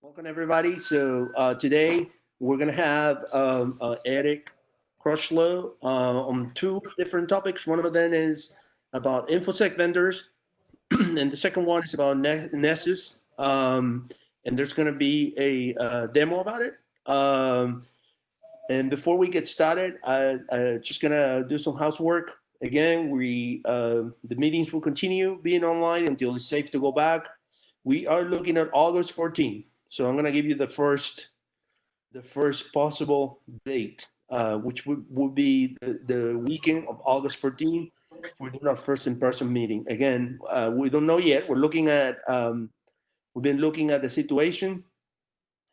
Welcome everybody. So today we're gonna have Eric Crutchlow on two different topics. One of them is about Infosec vendors, and the second one is about Nessus. And there's gonna be a demo about it. And before we get started, I just gonna do some housework. Again, we the meetings will continue being online until it's safe to go back. We are looking at August 14th. So I'm gonna give you the first possible date, which would be the weekend of August 14th for doing our first in-person meeting. Again, we don't know yet. We've been looking at the situation,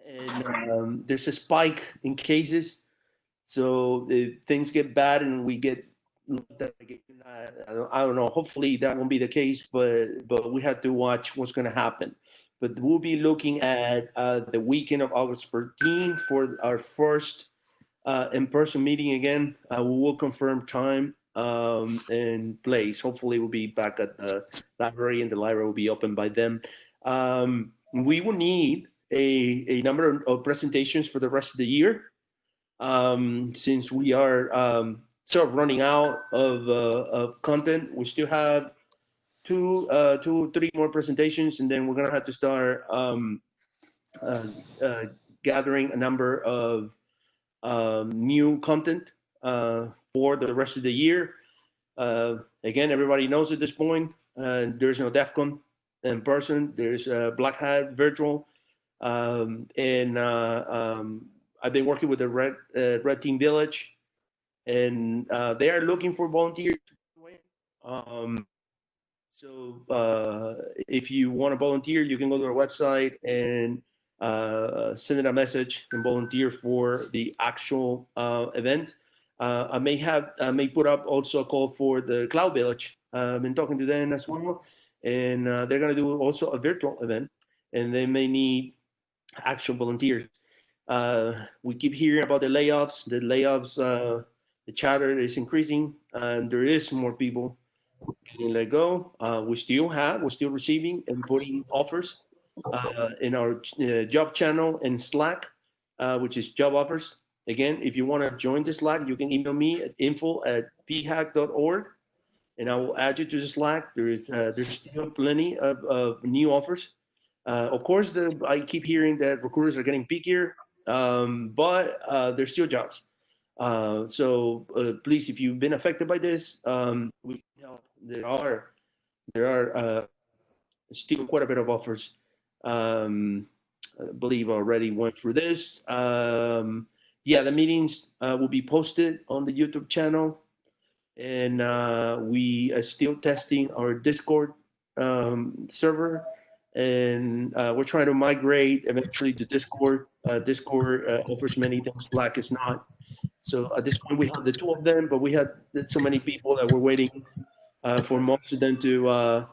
and there's a spike in cases. So if things get bad and we get, I don't know. Hopefully that won't be the case, but we have to watch what's going to happen. But we'll be looking at the weekend of August 14 for our first in-person meeting again. We will confirm time and place. Hopefully we'll be back at the library, and the library will be open by then. We will need a number of presentations for the rest of the year. Since we are sort of running out of content, we still have two, 3 more presentations, and then we're gonna have to start gathering a number of new content for the rest of the year. Again, everybody knows at this point, there's no DEF CON in person. There's Black Hat virtual, and I've been working with the Red Team Village, and they are looking for volunteers. So if you want to volunteer, you can go to our website and send in a message and volunteer for the actual event. I may put up also a call for the Cloud Village. I've been talking to them as well, and they're going to do also a virtual event, and they may need actual volunteers. We keep hearing about the layoffs. The chatter is increasing, and there is more people getting let go. We're still receiving and putting offers in our job channel in Slack, which is job offers. Again, if you want to join the Slack, you can email me at info@phack.org, and I will add you to the Slack. There's still plenty of new offers. Of course, I keep hearing that recruiters are getting pickier, but there's still jobs. So please, if you've been affected by this, we can help. There are still quite a bit of offers. I believe already went through this. Yeah, the meetings will be posted on the YouTube channel, and we are still testing our Discord server, and we're trying to migrate eventually to Discord. Discord offers many things Slack is not. So at this point, we have the 2 of them, but we had so many people that we're waiting for most of them to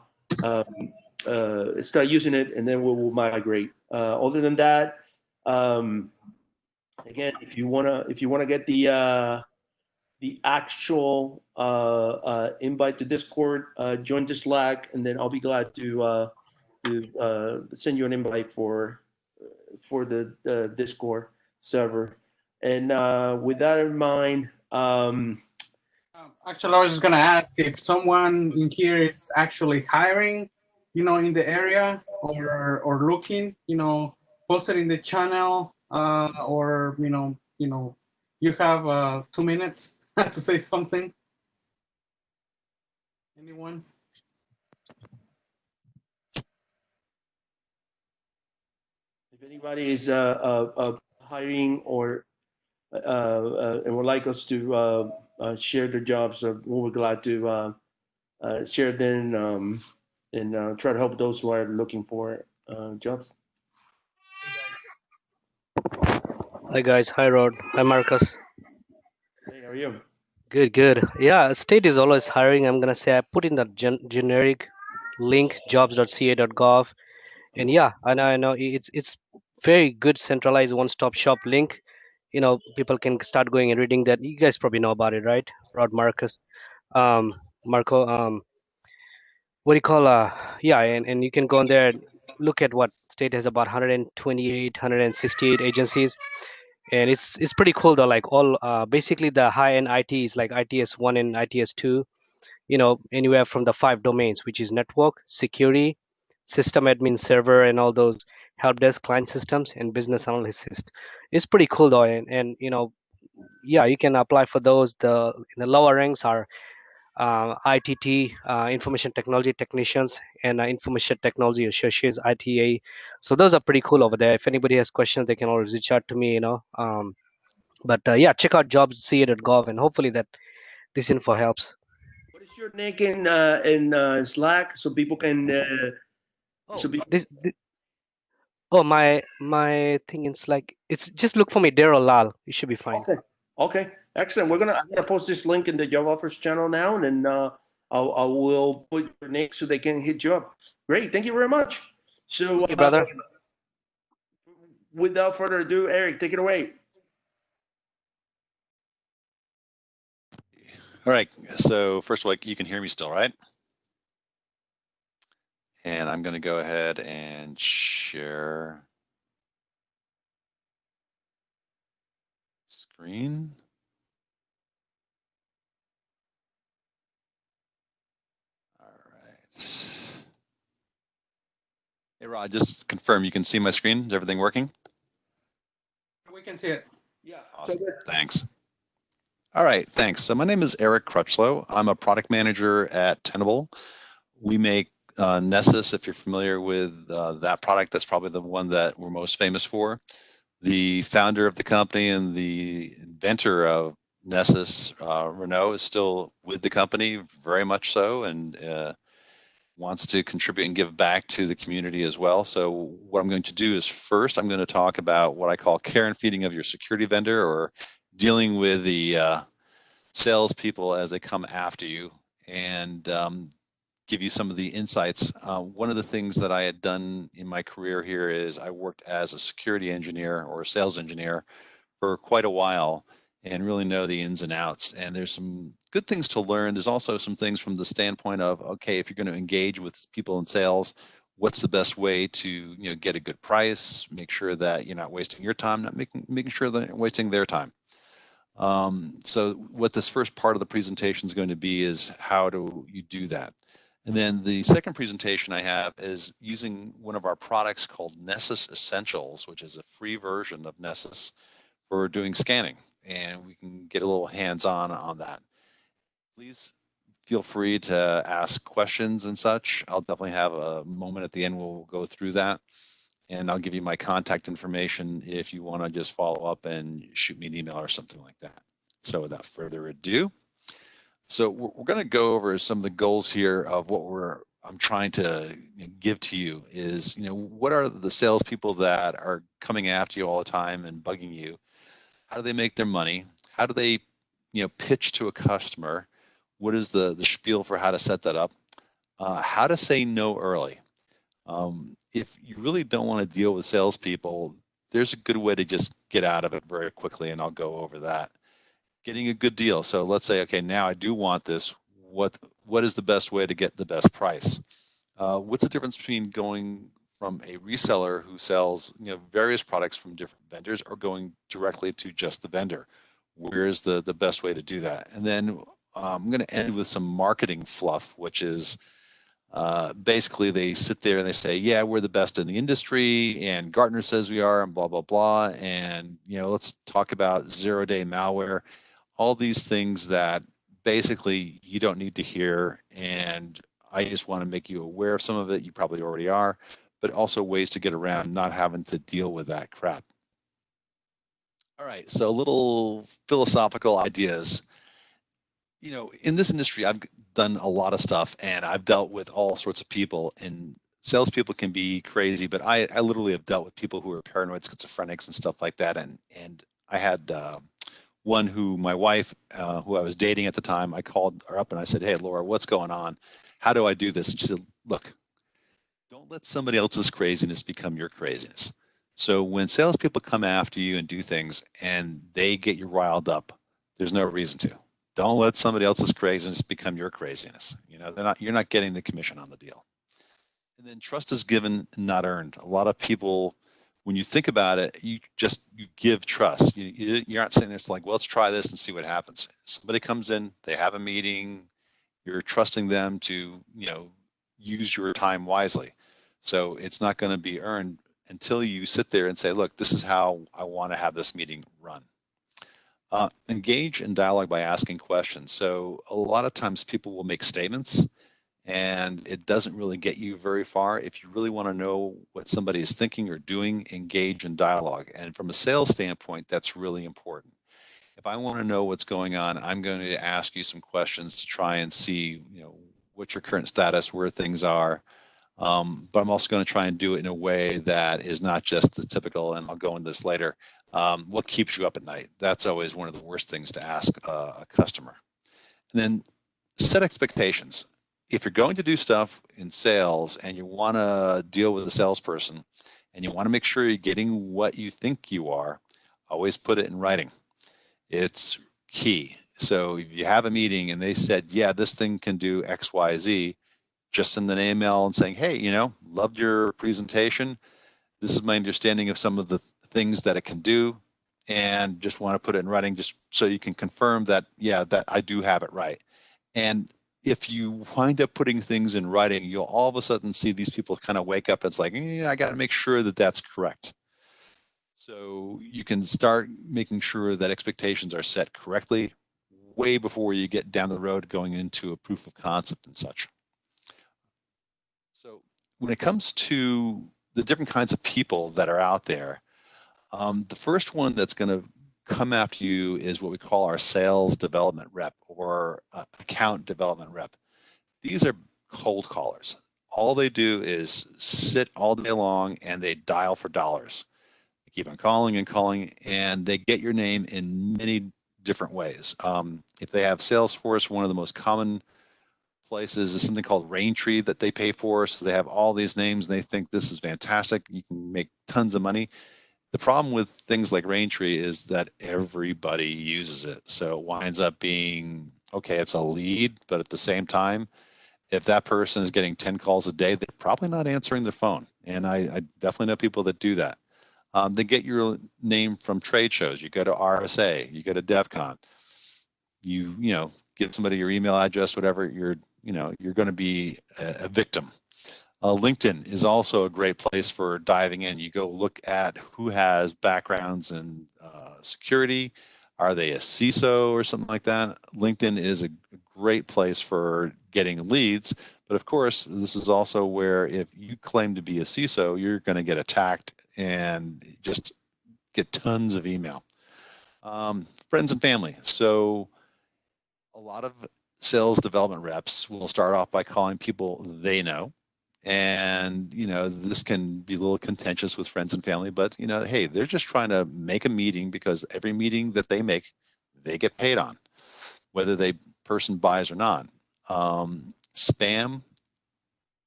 start using it, and then we'll migrate. Other than that, again, if you wanna get the actual invite to Discord, join the Slack, and then I'll be glad to send you an invite for the Discord server. And with that in mind, actually, I was just gonna ask if someone in here is actually hiring, in the area or looking, posted in the channel, or you have 2 minutes to say something. Anyone? if anybody is hiring or and would like us to share their jobs, we're glad to share them and try to help those who are looking for jobs. Hi guys, hi Rod, hi Marcus. Hey, how are you? Good. Yeah, state is always hiring. I'm gonna say I put in that generic link jobs.ca.gov, and yeah, I know it's very good centralized one-stop shop link. People can start going and reading that. You guys probably know about it, right? Rod, Marcus, Marco, what do you call yeah, and you can go on there. look at what state has about 128, 168 agencies, and it's pretty cool though. Like all basically the high end IT is like ITS1 and ITS2. Anywhere from the 5 domains, which is network, security, system admin, server, and all those help desk, client systems, and business analyst. It's pretty cool though, and yeah, you can apply for those. The lower ranks are ITT, information technology technicians, and information technology associates, ITA. So those are pretty cool over there. If anybody has questions, they can always reach out to me. But yeah, check out jobs.ca.gov, and hopefully that this info helps. What is your nick in Slack so people can? Oh, my thing is like it's just look for me, Daryl Lal. You should be fine. Okay, excellent. I'm gonna post this link in the job offers channel now, and then I will put your name so they can hit you up. Great, thank you very much. So, Thank you, brother. Without further ado, Eric, take it away. All right, so first of all, you can hear me still, right? And I'm going to go ahead and share screen. All right. Hey, Rod, just confirm you can see my screen. Is everything working? We can see it. Yeah. Awesome. Thanks. All right, thanks. So my name is Eric Crutchlow. I'm a product manager at Tenable. We make Nessus. If you're familiar with that product, that's probably the one that we're most famous for. The founder of the company and the inventor of Nessus, Renault, is still with the company, very much so, and wants to contribute and give back to the community as well. So what I'm going to do is first, I'm going to talk about what I call care and feeding of your security vendor, or dealing with the salespeople as they come after you, and give you some of the insights. One of the things that I had done in my career here is I worked as a security engineer or a sales engineer for quite a while and really know the ins and outs. And there's some good things to learn. There's also some things from the standpoint of, okay, if you're going to engage with people in sales, what's the best way to get a good price, make sure that you're not wasting your time, not making sure that you're wasting their time. So what this first part of the presentation is going to be is how do you do that? And then the second presentation I have is using one of our products called Nessus Essentials, which is a free version of Nessus for doing scanning. And we can get a little hands-on on that. Please feel free to ask questions and such. I'll definitely have a moment at the end where we'll go through that. And I'll give you my contact information if you want to just follow up and shoot me an email or something like that. So without further ado, so we're going to go over some of the goals here of what I'm trying to give to you is, what are the salespeople that are coming after you all the time and bugging you? How do they make their money? How do they, pitch to a customer? What is the spiel for how to set that up? How to say no early. If you really don't want to deal with salespeople, there's a good way to just get out of it very quickly, and I'll go over that. Getting a good deal. So let's say, okay, now I do want this. What is the best way to get the best price? What's the difference between going from a reseller who sells various products from different vendors, or going directly to just the vendor? Where's the best way to do that? And then I'm going to end with some marketing fluff, which is basically they sit there and they say, yeah, we're the best in the industry, and Gartner says we are, and blah, blah, blah. And, let's talk about zero-day malware, all these things that basically you don't need to hear. And I just want to make you aware of some of it. You probably already are, but also ways to get around not having to deal with that crap. All right, so a little philosophical ideas. In this industry, I've done a lot of stuff, and I've dealt with all sorts of people, and salespeople can be crazy, but I literally have dealt with people who are paranoid schizophrenics and stuff like that. And I had one who, my wife, who I was dating at the time, I called her up and I said, hey, Laura, what's going on? How do I do this? And she said, look, don't let somebody else's craziness become your craziness. So when salespeople come after you and do things and they get you riled up, there's no reason to. Don't let somebody else's craziness become your craziness. You're not getting the commission on the deal. And then trust is given, not earned. A lot of people, when you think about it, you give trust. You're not sitting there like, well, let's try this and see what happens. Somebody comes in, they have a meeting, you're trusting them to, use your time wisely. So it's not going to be earned until you sit there and say, look, this is how I want to have this meeting run. Engage in dialogue by asking questions. So a lot of times people will make statements and it doesn't really get you very far. If you really want to know what somebody is thinking or doing, engage in dialogue. And from a sales standpoint, that's really important. If I want to know what's going on, I'm going to ask you some questions to try and see, what your current status, where things are. But I'm also going to try and do it in a way that is not just the typical, and I'll go into this later, what keeps you up at night? That's always one of the worst things to ask a customer. And then set expectations. If you're going to do stuff in sales and you want to deal with a salesperson and you want to make sure you're getting what you think you are, always put it in writing. It's key. So if you have a meeting and they said, yeah, this thing can do X, Y, Z, just send an email and saying, hey, loved your presentation. This is my understanding of some of the things that it can do, and just want to put it in writing just so you can confirm that, yeah, that I do have it right. And if you wind up putting things in writing, you'll all of a sudden see these people kind of wake up. It's like, I got to make sure that that's correct. So you can start making sure that expectations are set correctly way before you get down the road going into a proof of concept and such. So when it comes to the different kinds of people that are out there, the first one that's going to come after you is what we call our sales development rep or account development rep. These are cold callers. All they do is sit all day long and they dial for dollars. They keep on calling and calling, and they get your name in many different ways. If they have Salesforce, one of the most common places is something called Raintree that they pay for. So they have all these names and they think this is fantastic. You can make tons of money. The problem with things like Raintree is that everybody uses it. So it winds up being, okay, it's a lead, but at the same time, if that person is getting 10 calls a day, they're probably not answering their phone. And I definitely know people that do that. They get your name from trade shows. You go to RSA, you go to DEF CON, you give somebody your email address, whatever, you're going to be a victim. LinkedIn is also a great place for diving in. You go look at who has backgrounds in security. Are they a CISO or something like that? LinkedIn is a great place for getting leads. But of course, this is also where if you claim to be a CISO, you're going to get attacked and just get tons of email. Friends and family. So a lot of sales development reps will start off by calling people they know. And, this can be a little contentious with friends and family, but, hey, they're just trying to make a meeting because every meeting that they make, they get paid on, whether the person buys or not. Spam,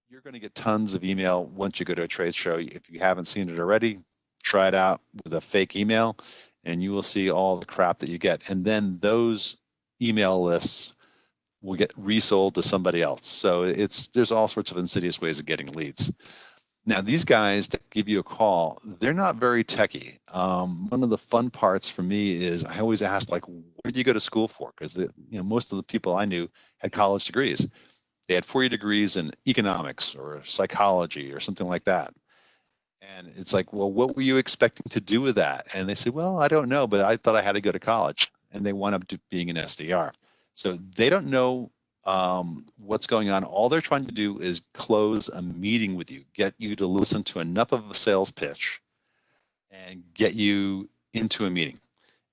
you're going to get tons of email once you go to a trade show. If you haven't seen it already, try it out with a fake email and you will see all the crap that you get. And then those email lists will get resold to somebody else. So there's all sorts of insidious ways of getting leads. Now, these guys that give you a call, they're not very techy. One of the fun parts for me is I always ask, like, where do you go to school for? Because most of the people I knew had college degrees. They had 4 degrees in economics or psychology or something like that. And it's like, well, what were you expecting to do with that? And they say, well, I don't know, but I thought I had to go to college. And they wound up being an SDR. So they don't know what's going on. All they're trying to do is close a meeting with you, get you to listen to enough of a sales pitch and get you into a meeting.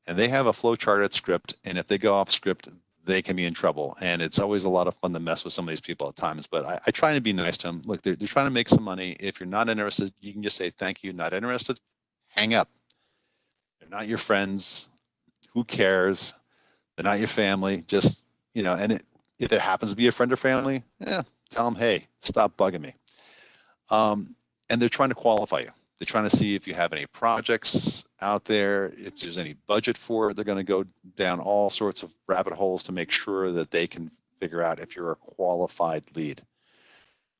And they have a flowcharted script. And if they go off script, they can be in trouble. And it's always a lot of fun to mess with some of these people at times. But I try to be nice to them. Look, they're trying to make some money. If you're not interested, you can just say, thank you, not interested. Hang up. They're not your friends. Who cares? They're not your family. Just, and if it happens to be a friend or family, tell them, hey, stop bugging me. And they're trying to qualify you. They're trying to see if you have any projects out there, if there's any budget for it. They're going to go down all sorts of rabbit holes to make sure that they can figure out if you're a qualified lead.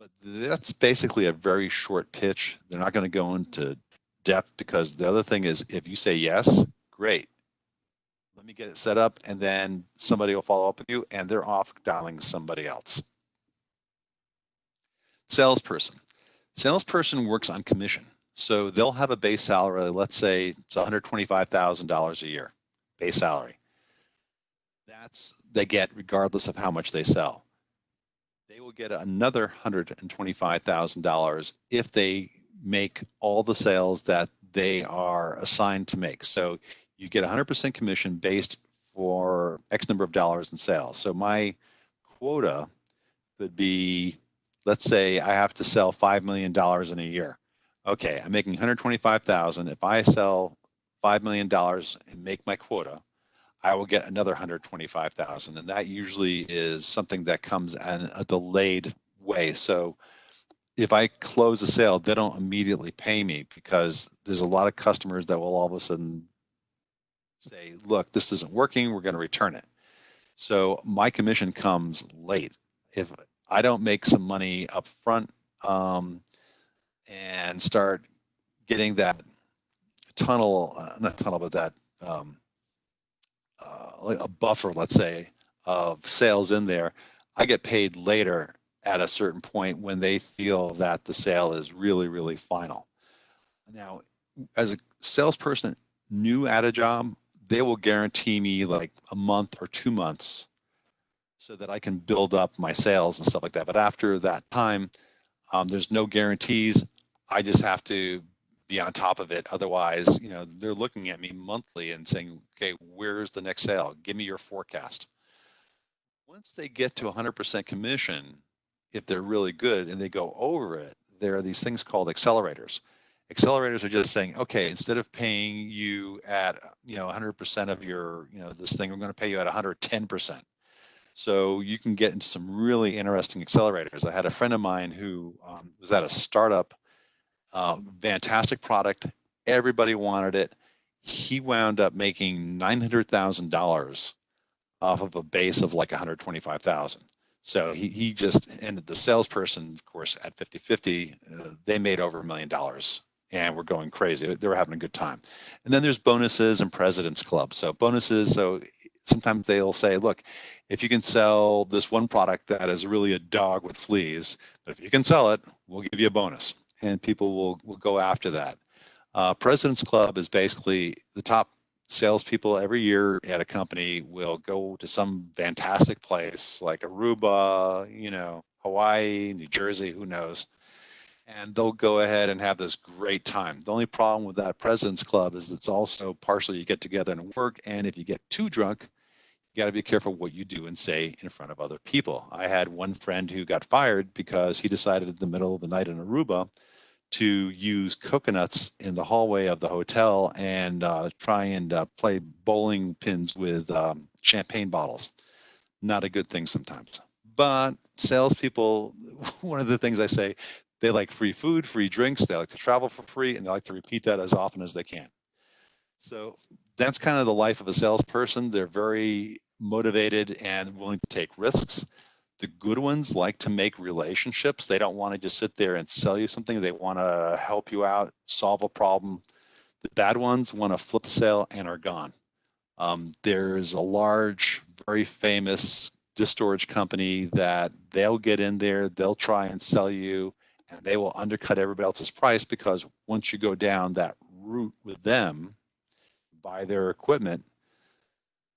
But that's basically a very short pitch. They're not going to go into depth, because the other thing is, if you say yes, great, let me get it set up, and then somebody will follow up with you, and they're off dialing somebody else. Salesperson. Salesperson works on commission. So they'll have a base salary, let's say it's $125,000 a year, base salary. That's they get regardless of how much they sell. They will get another $125,000 if they make all the sales that they are assigned to make. So you get 100% commission based for X number of dollars in sales. So my quota could be, let's say I have to sell $5 million in a year. Okay, I'm making 125,000. If I sell $5 million and make my quota, I will get another 125,000, and that usually is something that comes in a delayed way. So if I close a sale, they don't immediately pay me, because there's a lot of customers that will all of a sudden say, look, this isn't working, we're going to return it. So my commission comes late. If I don't make some money up front and start getting that tunnel, not tunnel, but that like a buffer, let's say, of sales in there, I get paid later at a certain point when they feel that the sale is really, really final. Now, as a salesperson new at a job, they will guarantee me like a month or 2 months so that I can build up my sales and stuff like that. But after that time, there's no guarantees. I just have to be on top of it. Otherwise, they're looking at me monthly and saying, okay, where's the next sale? Give me your forecast. Once they get to 100% commission, if they're really good and they go over it, there are these things called accelerators. Accelerators are just saying, okay, instead of paying you at 100% of your this thing, we're going to pay you at 110%. So you can get into some really interesting accelerators. I had a friend of mine who was at a startup, fantastic product. Everybody wanted it. He wound up making $900,000 off of a base of like 125,000. So he just ended. The salesperson, of course, at 50-50, they made over $1 million and were going crazy. They were having a good time. And then there's bonuses and President's Club. So bonuses, so sometimes they'll say, look, if you can sell this one product that is really a dog with fleas, but if you can sell it, we'll give you a bonus. And people will go after that. President's Club is basically the top salespeople every year at a company will go to some fantastic place like Aruba, Hawaii, New Jersey, who knows, and they'll go ahead and have this great time. The only problem with that President's Club is it's also partially you get together and work, and if you get too drunk, you got to be careful what you do and say in front of other people. I had one friend who got fired because he decided in the middle of the night in Aruba to use coconuts in the hallway of the hotel and try and play bowling pins with champagne bottles. Not a good thing sometimes. But salespeople, one of the things I say, they like free food, free drinks, they like to travel for free, and they like to repeat that as often as they can. So that's kind of the life of a salesperson. They're very motivated and willing to take risks. The good ones like to make relationships. They don't want to just sit there and sell you something. They want to help you out, solve a problem. The bad ones want to flip a sale and are gone. There's a large, very famous disk storage company that they'll get in there, they'll try and sell you, and they will undercut everybody else's price, because once you go down that route with them, buy their equipment,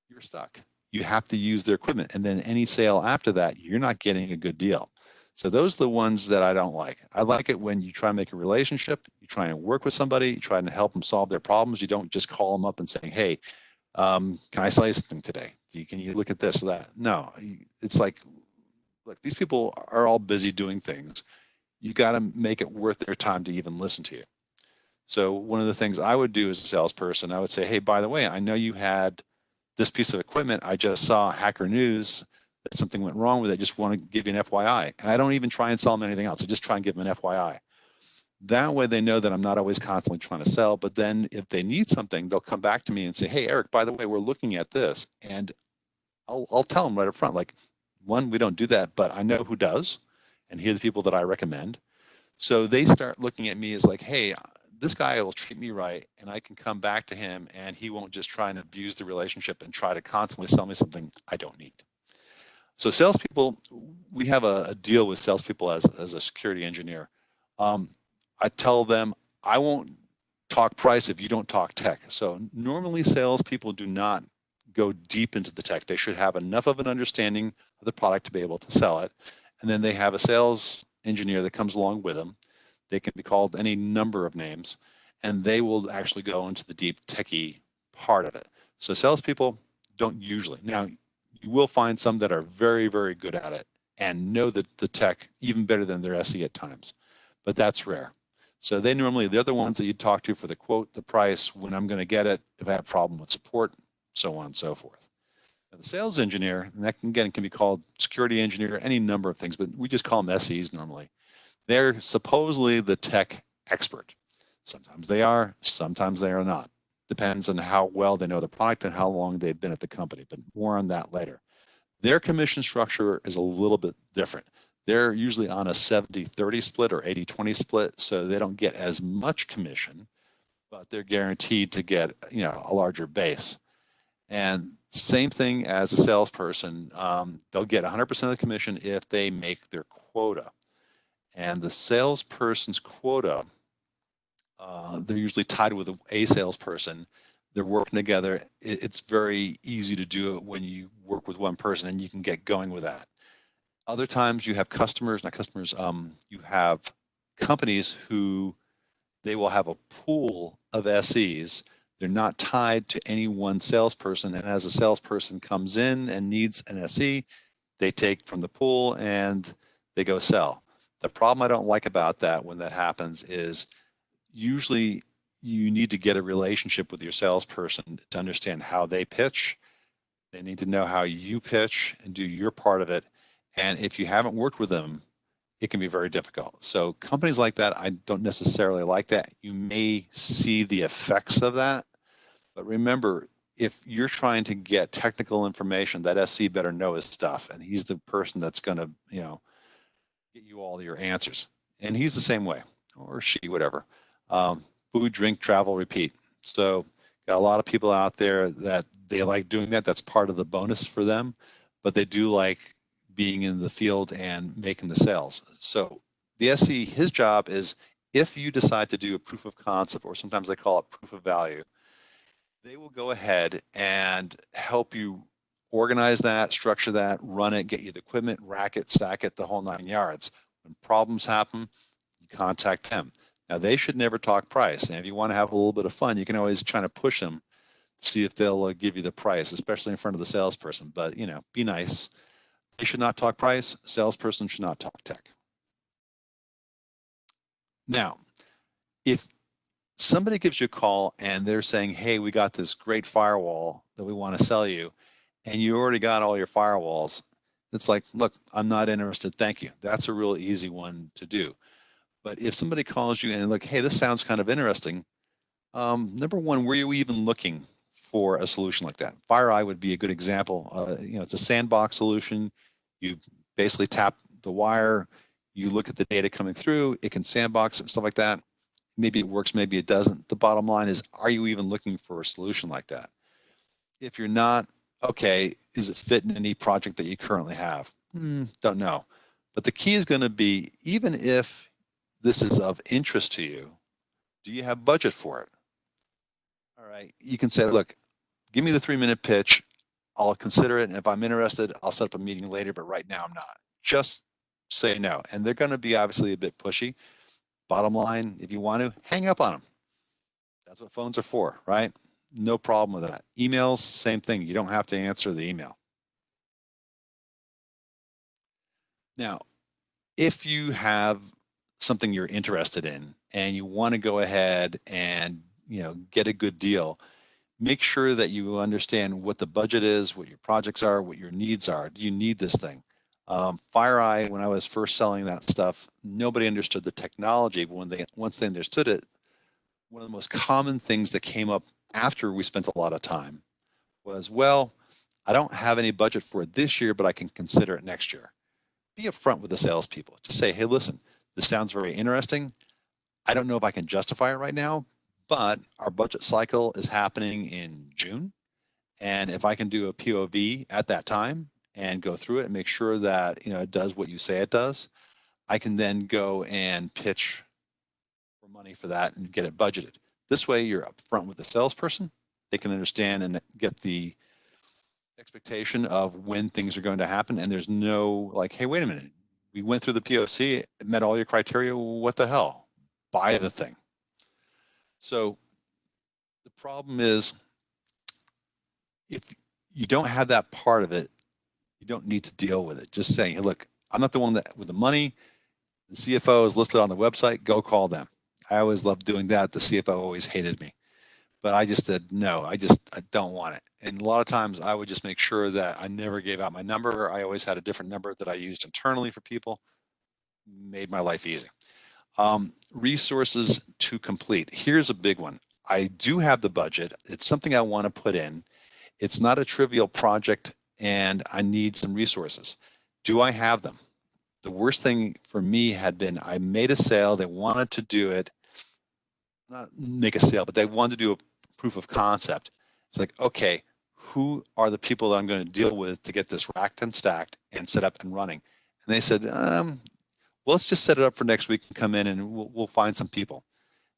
you're stuck. You have to use their equipment, and then any sale after that, you're not getting a good deal. So those are the ones that I don't like. I like it when you try and make a relationship, you try and work with somebody, you try and help them solve their problems. You don't just call them up and say, hey, can I sell you something today? Can you look at this or that? No, it's like, look, these people are all busy doing things. You got to make it worth their time to even listen to you. So one of the things I would do as a salesperson, I would say, hey, by the way, I know you had this piece of equipment. I just saw Hacker News that something went wrong with it. I just want to give you an FYI. And I don't even try and sell them anything else. I just try and give them an FYI. That way they know that I'm not always constantly trying to sell. But then if they need something, they'll come back to me and say, hey, Eric, by the way, we're looking at this. And I'll tell them right up front, like, one, we don't do that, but I know who does. and here are the people that I recommend. So they start looking at me as like, hey, this guy will treat me right, and I can come back to him, and he won't just try and abuse the relationship and try to constantly sell me something I don't need. So salespeople, we have a deal with salespeople as a security engineer. I tell them, I won't talk price if you don't talk tech. So normally salespeople do not go deep into the tech. They should have enough of an understanding of the product to be able to sell it. And then they have a sales engineer that comes along with them. They can be called any number of names, and they will actually go into the deep techie part of it. So salespeople don't usually. Now, you will find some that are very, very good at it and know the tech even better than their SE at times, but that's rare. So they're the ones that you talk to for the quote, the price, when I'm going to get it, if I have a problem with support, so on and so forth. Now, the sales engineer, and that again can be called security engineer, any number of things, but we just call them SEs normally. They're supposedly the tech expert. Sometimes they are, sometimes they are not. Depends on how well they know the product and how long they've been at the company, but more on that later. Their commission structure is a little bit different. They're usually on a 70-30 split or 80-20 split, so they don't get as much commission, but they're guaranteed to get a larger base. And same thing as a salesperson, they'll get 100% of the commission if they make their quota. And the salesperson's quota, they're usually tied with a salesperson. They're working together. It's very easy to do it when you work with one person and you can get going with that. Other times you have you have companies who they will have a pool of SEs. They're not tied to any one salesperson. And as a salesperson comes in and needs an SE, they take from the pool and they go sell. The problem I don't like about that when that happens is usually you need to get a relationship with your salesperson to understand how they pitch. They need to know how you pitch and do your part of it. And if you haven't worked with them, it can be very difficult. So companies like that, I don't necessarily like that. You may see the effects of that. But remember, if you're trying to get technical information, that SC better know his stuff. And he's the person that's going to, get you all your answers. And he's the same way, or she, whatever. Food, drink, travel, repeat. So got a lot of people out there that they like doing that. That's part of the bonus for them. But they do like being in the field and making the sales. So the SE, his job is if you decide to do a proof of concept, or sometimes they call it proof of value, they will go ahead and help you organize that, structure that, run it, get you the equipment, rack it, stack it, the whole 9 yards. When problems happen, you contact them. Now, they should never talk price. And if you want to have a little bit of fun, you can always try to push them to see if they'll give you the price, especially in front of the salesperson. But, be nice. They should not talk price. Salesperson should not talk tech. Now, if somebody gives you a call and they're saying, hey, we got this great firewall that we want to sell you, and you already got all your firewalls, it's like, look, I'm not interested, thank you. That's a real easy one to do. But if somebody calls you and look, hey, this sounds kind of interesting, number one, were you even looking for a solution like that? FireEye would be a good example. It's a sandbox solution. You basically tap the wire, you look at the data coming through, it can sandbox and stuff like that. Maybe it works, maybe it doesn't. The bottom line is, are you even looking for a solution like that? If you're not, okay, is it fit in any project that you currently have? Don't know. But the key is going to be, even if this is of interest to you, do you have budget for it? All right, you can say, look, give me the 3-minute pitch. I'll consider it. And if I'm interested, I'll set up a meeting later, but right now I'm not. Just say no. And they're going to be obviously a bit pushy. Bottom line, if you want to, hang up on them. That's what phones are for, right? No problem with that. Emails, same thing. You don't have to answer the email. Now, if you have something you're interested in and you want to go ahead and get a good deal, make sure that you understand what the budget is, what your projects are, what your needs are. Do you need this thing? FireEye, when I was first selling that stuff, nobody understood the technology. But once they understood it, one of the most common things that came up after we spent a lot of time was, well, I don't have any budget for it this year, but I can consider it next year. be upfront with the salespeople. Just say, hey, listen, this sounds very interesting. I don't know if I can justify it right now, but our budget cycle is happening in June. And if I can do a POV at that time and go through it and make sure that it does what you say it does, I can then go and pitch for money for that and get it budgeted. This way, you're upfront with the salesperson. They can understand and get the expectation of when things are going to happen. And there's no like, hey, wait a minute. We went through the POC, it met all your criteria. What the hell? Buy the thing. So the problem is, if you don't have that part of it, you don't need to deal with it. Just saying, hey, look, I'm not the one that with the money. The CFO is listed on the website. Go call them. I always loved doing that. The CFO always hated me. But I just said, no, I don't want it. And a lot of times I would just make sure that I never gave out my number. I always had a different number that I used internally for people. Made my life easy. Resources to complete. Here's a big one. I do have the budget. It's something I want to put in. It's not a trivial project and I need some resources. Do I have them? The worst thing for me had been I made a sale. They wanted to do it, not make a sale, but they wanted to do a proof of concept. It's like, okay, who are the people that I'm going to deal with to get this racked and stacked and set up and running? And they said, well, let's just set it up for next week and come in and we'll find some people.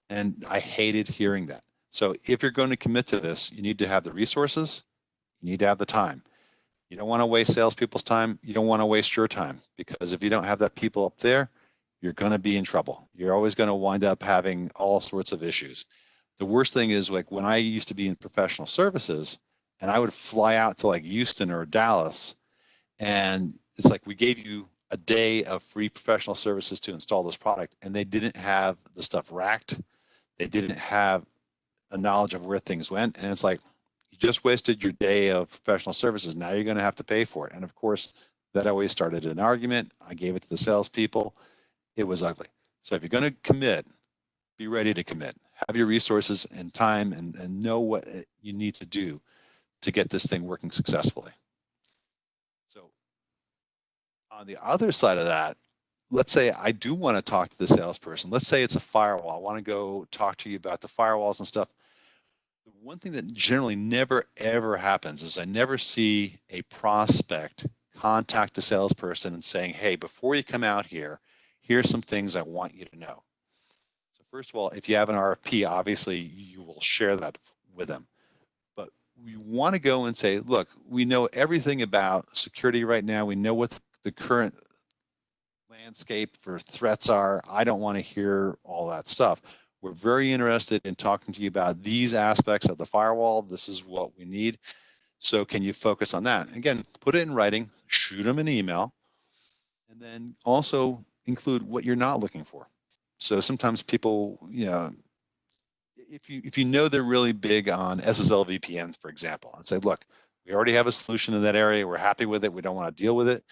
And I hated hearing that. So if you're going to commit to this, you need to have the resources, you need to have the time. You don't want to waste salespeople's time. You don't want to waste your time, because if you don't have that people up there, you're going to be in trouble. You're always going to wind up having all sorts of issues. The worst thing is, like, when I used to be in professional services and I would fly out to like Houston or Dallas, and it's like, we gave you a day of free professional services to install this product, and they didn't have the stuff racked. They didn't have a knowledge of where things went. And it's like, you just wasted your day of professional services. Now you're going to have to pay for it. And of course, that always started an argument. I gave it to the salespeople. It was ugly. So if you're going to commit, be ready to commit. Have your resources and time and know what you need to do to get this thing working successfully. So on the other side of that, let's say I do want to talk to the salesperson. Let's say it's a firewall. I want to go talk to you about the firewalls and stuff. The one thing that generally never, ever happens is I never see a prospect contact the salesperson and saying, hey, before you come out here, here's some things I want you to know. So first of all, if you have an RFP, obviously you will share that with them. But we want to go and say, look, we know everything about security right now. We know what the current landscape for threats are. I don't want to hear all that stuff. We're very interested in talking to you about these aspects of the firewall. This is what we need. So can you focus on that? Again, put it in writing, shoot them an email, and then also include what you're not looking for. So sometimes people, if you know they're really big on SSL VPNs, for example, and say, look, we already have a solution in that area. We're happy with it. We don't want to deal with it.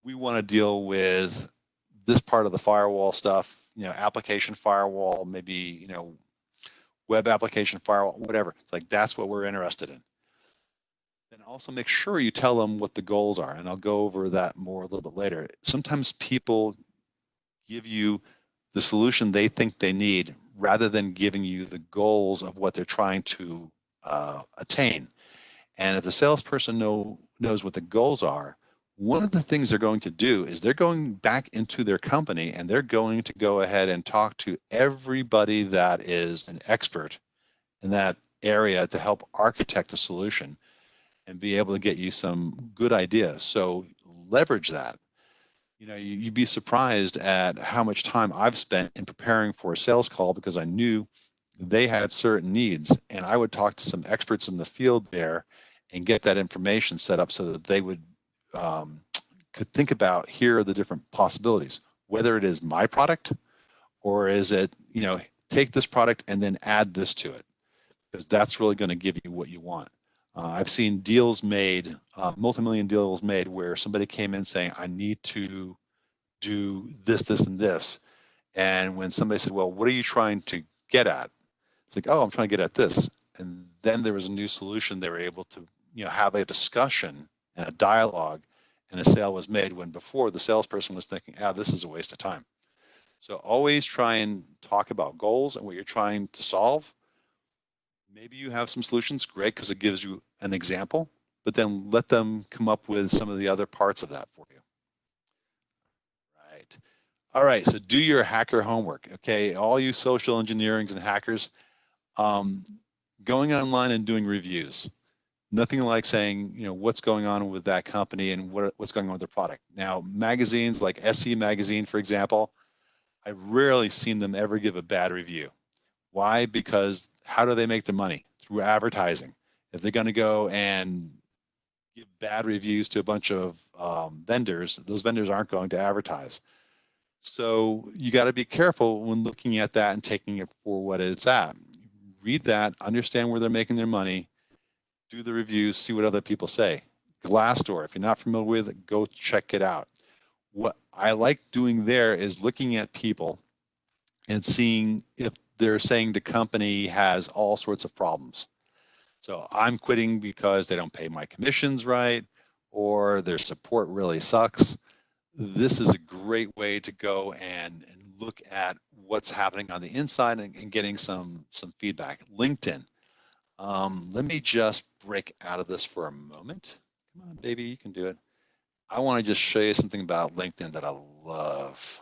We want to deal with this part of the firewall stuff, application firewall, maybe, web application firewall, whatever. It's like, that's what we're interested in. Then also make sure you tell them what the goals are. And I'll go over that more a little bit later. Sometimes people give you the solution they think they need rather than giving you the goals of what they're trying to attain. And if the salesperson knows what the goals are, one of the things they're going to do is they're going back into their company and they're going to go ahead and talk to everybody that is an expert in that area to help architect a solution and be able to get you some good ideas. So leverage that. You'd be surprised at how much time I've spent in preparing for a sales call because I knew they had certain needs, and I would talk to some experts in the field there and get that information set up so that they would could think about, here are the different possibilities, whether it is my product or is it, take this product and then add this to it, because that's really going to give you what you want. I've seen deals made, multi-million deals made, where somebody came in saying, I need to do this, this, and this. And when somebody said, well, what are you trying to get at? It's like, oh, I'm trying to get at this. And then there was a new solution. They were able to, have a discussion and a dialogue and a sale was made, when before the salesperson was thinking, this is a waste of time. So always try and talk about goals and what you're trying to solve. Maybe you have some solutions, great, because it gives you an example, but then let them come up with some of the other parts of that for you. Right. All right, so do your hacker homework. Okay, all you social engineering and hackers, going online and doing reviews. Nothing like saying, what's going on with that company and what's going on with their product. Now, magazines like SE Magazine, for example, I've rarely seen them ever give a bad review. Why? Because how do they make their money? Through advertising. If they're going to go and give bad reviews to a bunch of vendors, those vendors aren't going to advertise. So you got to be careful when looking at that and taking it for what it's at. Read that, understand where they're making their money, do the reviews, see what other people say. Glassdoor, if you're not familiar with it, go check it out. What I like doing there is looking at people and seeing if they're saying the company has all sorts of problems. So I'm quitting because they don't pay my commissions right, or their support really sucks. This is a great way to go and look at what's happening on the inside and getting some feedback. LinkedIn. Let me just break out of this for a moment. Come on, baby, you can do it. I want to just show you something about LinkedIn that I love.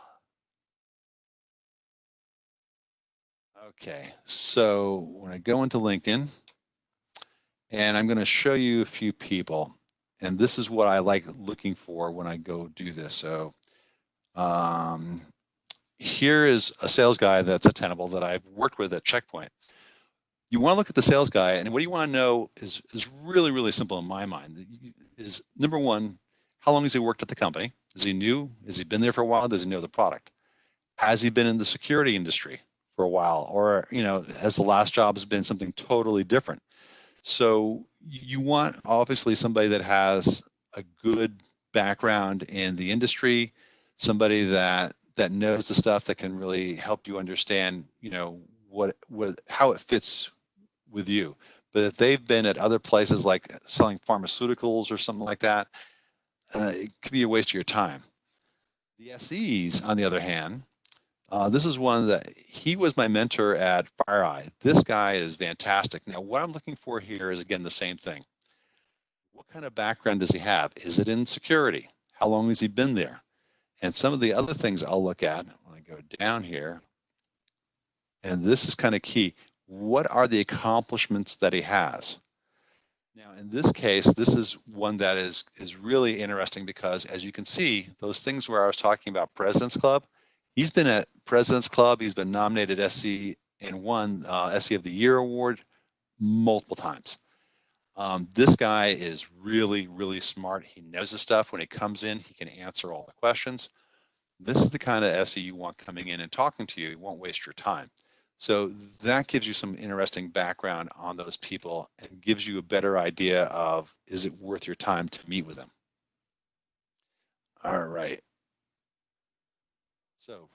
Okay, so when I go into LinkedIn, and I'm going to show you a few people, and this is what I like looking for when I go do this. So here is a sales guy that's a Tenable that I've worked with at Checkpoint. You want to look at the sales guy, and what you want to know is really, really simple in my mind. Is number one, how long has he worked at the company? Is he new? Has he been there for a while? Does he know the product? Has he been in the security industry for a while? Or, has the last job has been something totally different? So you want obviously somebody that has a good background in the industry, somebody that knows the stuff that can really help you understand, how it fits with you. But if they've been at other places like selling pharmaceuticals or something like that, it could be a waste of your time. The SEs, on the other hand, this is one that he was my mentor at FireEye. This guy is fantastic. Now, what I'm looking for here is, again, the same thing. What kind of background does he have? Is it in security? How long has he been there? And some of the other things I'll look at when I go down here, and this is kind of key. What are the accomplishments that he has? Now, in this case, this is one that is really interesting because, as you can see, those things where I was talking about President's Club, he's been at President's Club. He's been nominated SC and won SC of the Year award multiple times. This guy is really, really smart. He knows his stuff. When he comes in, he can answer all the questions. This is the kind of SE you want coming in and talking to you. He won't waste your time. So that gives you some interesting background on those people and gives you a better idea of, is it worth your time to meet with them? All right. So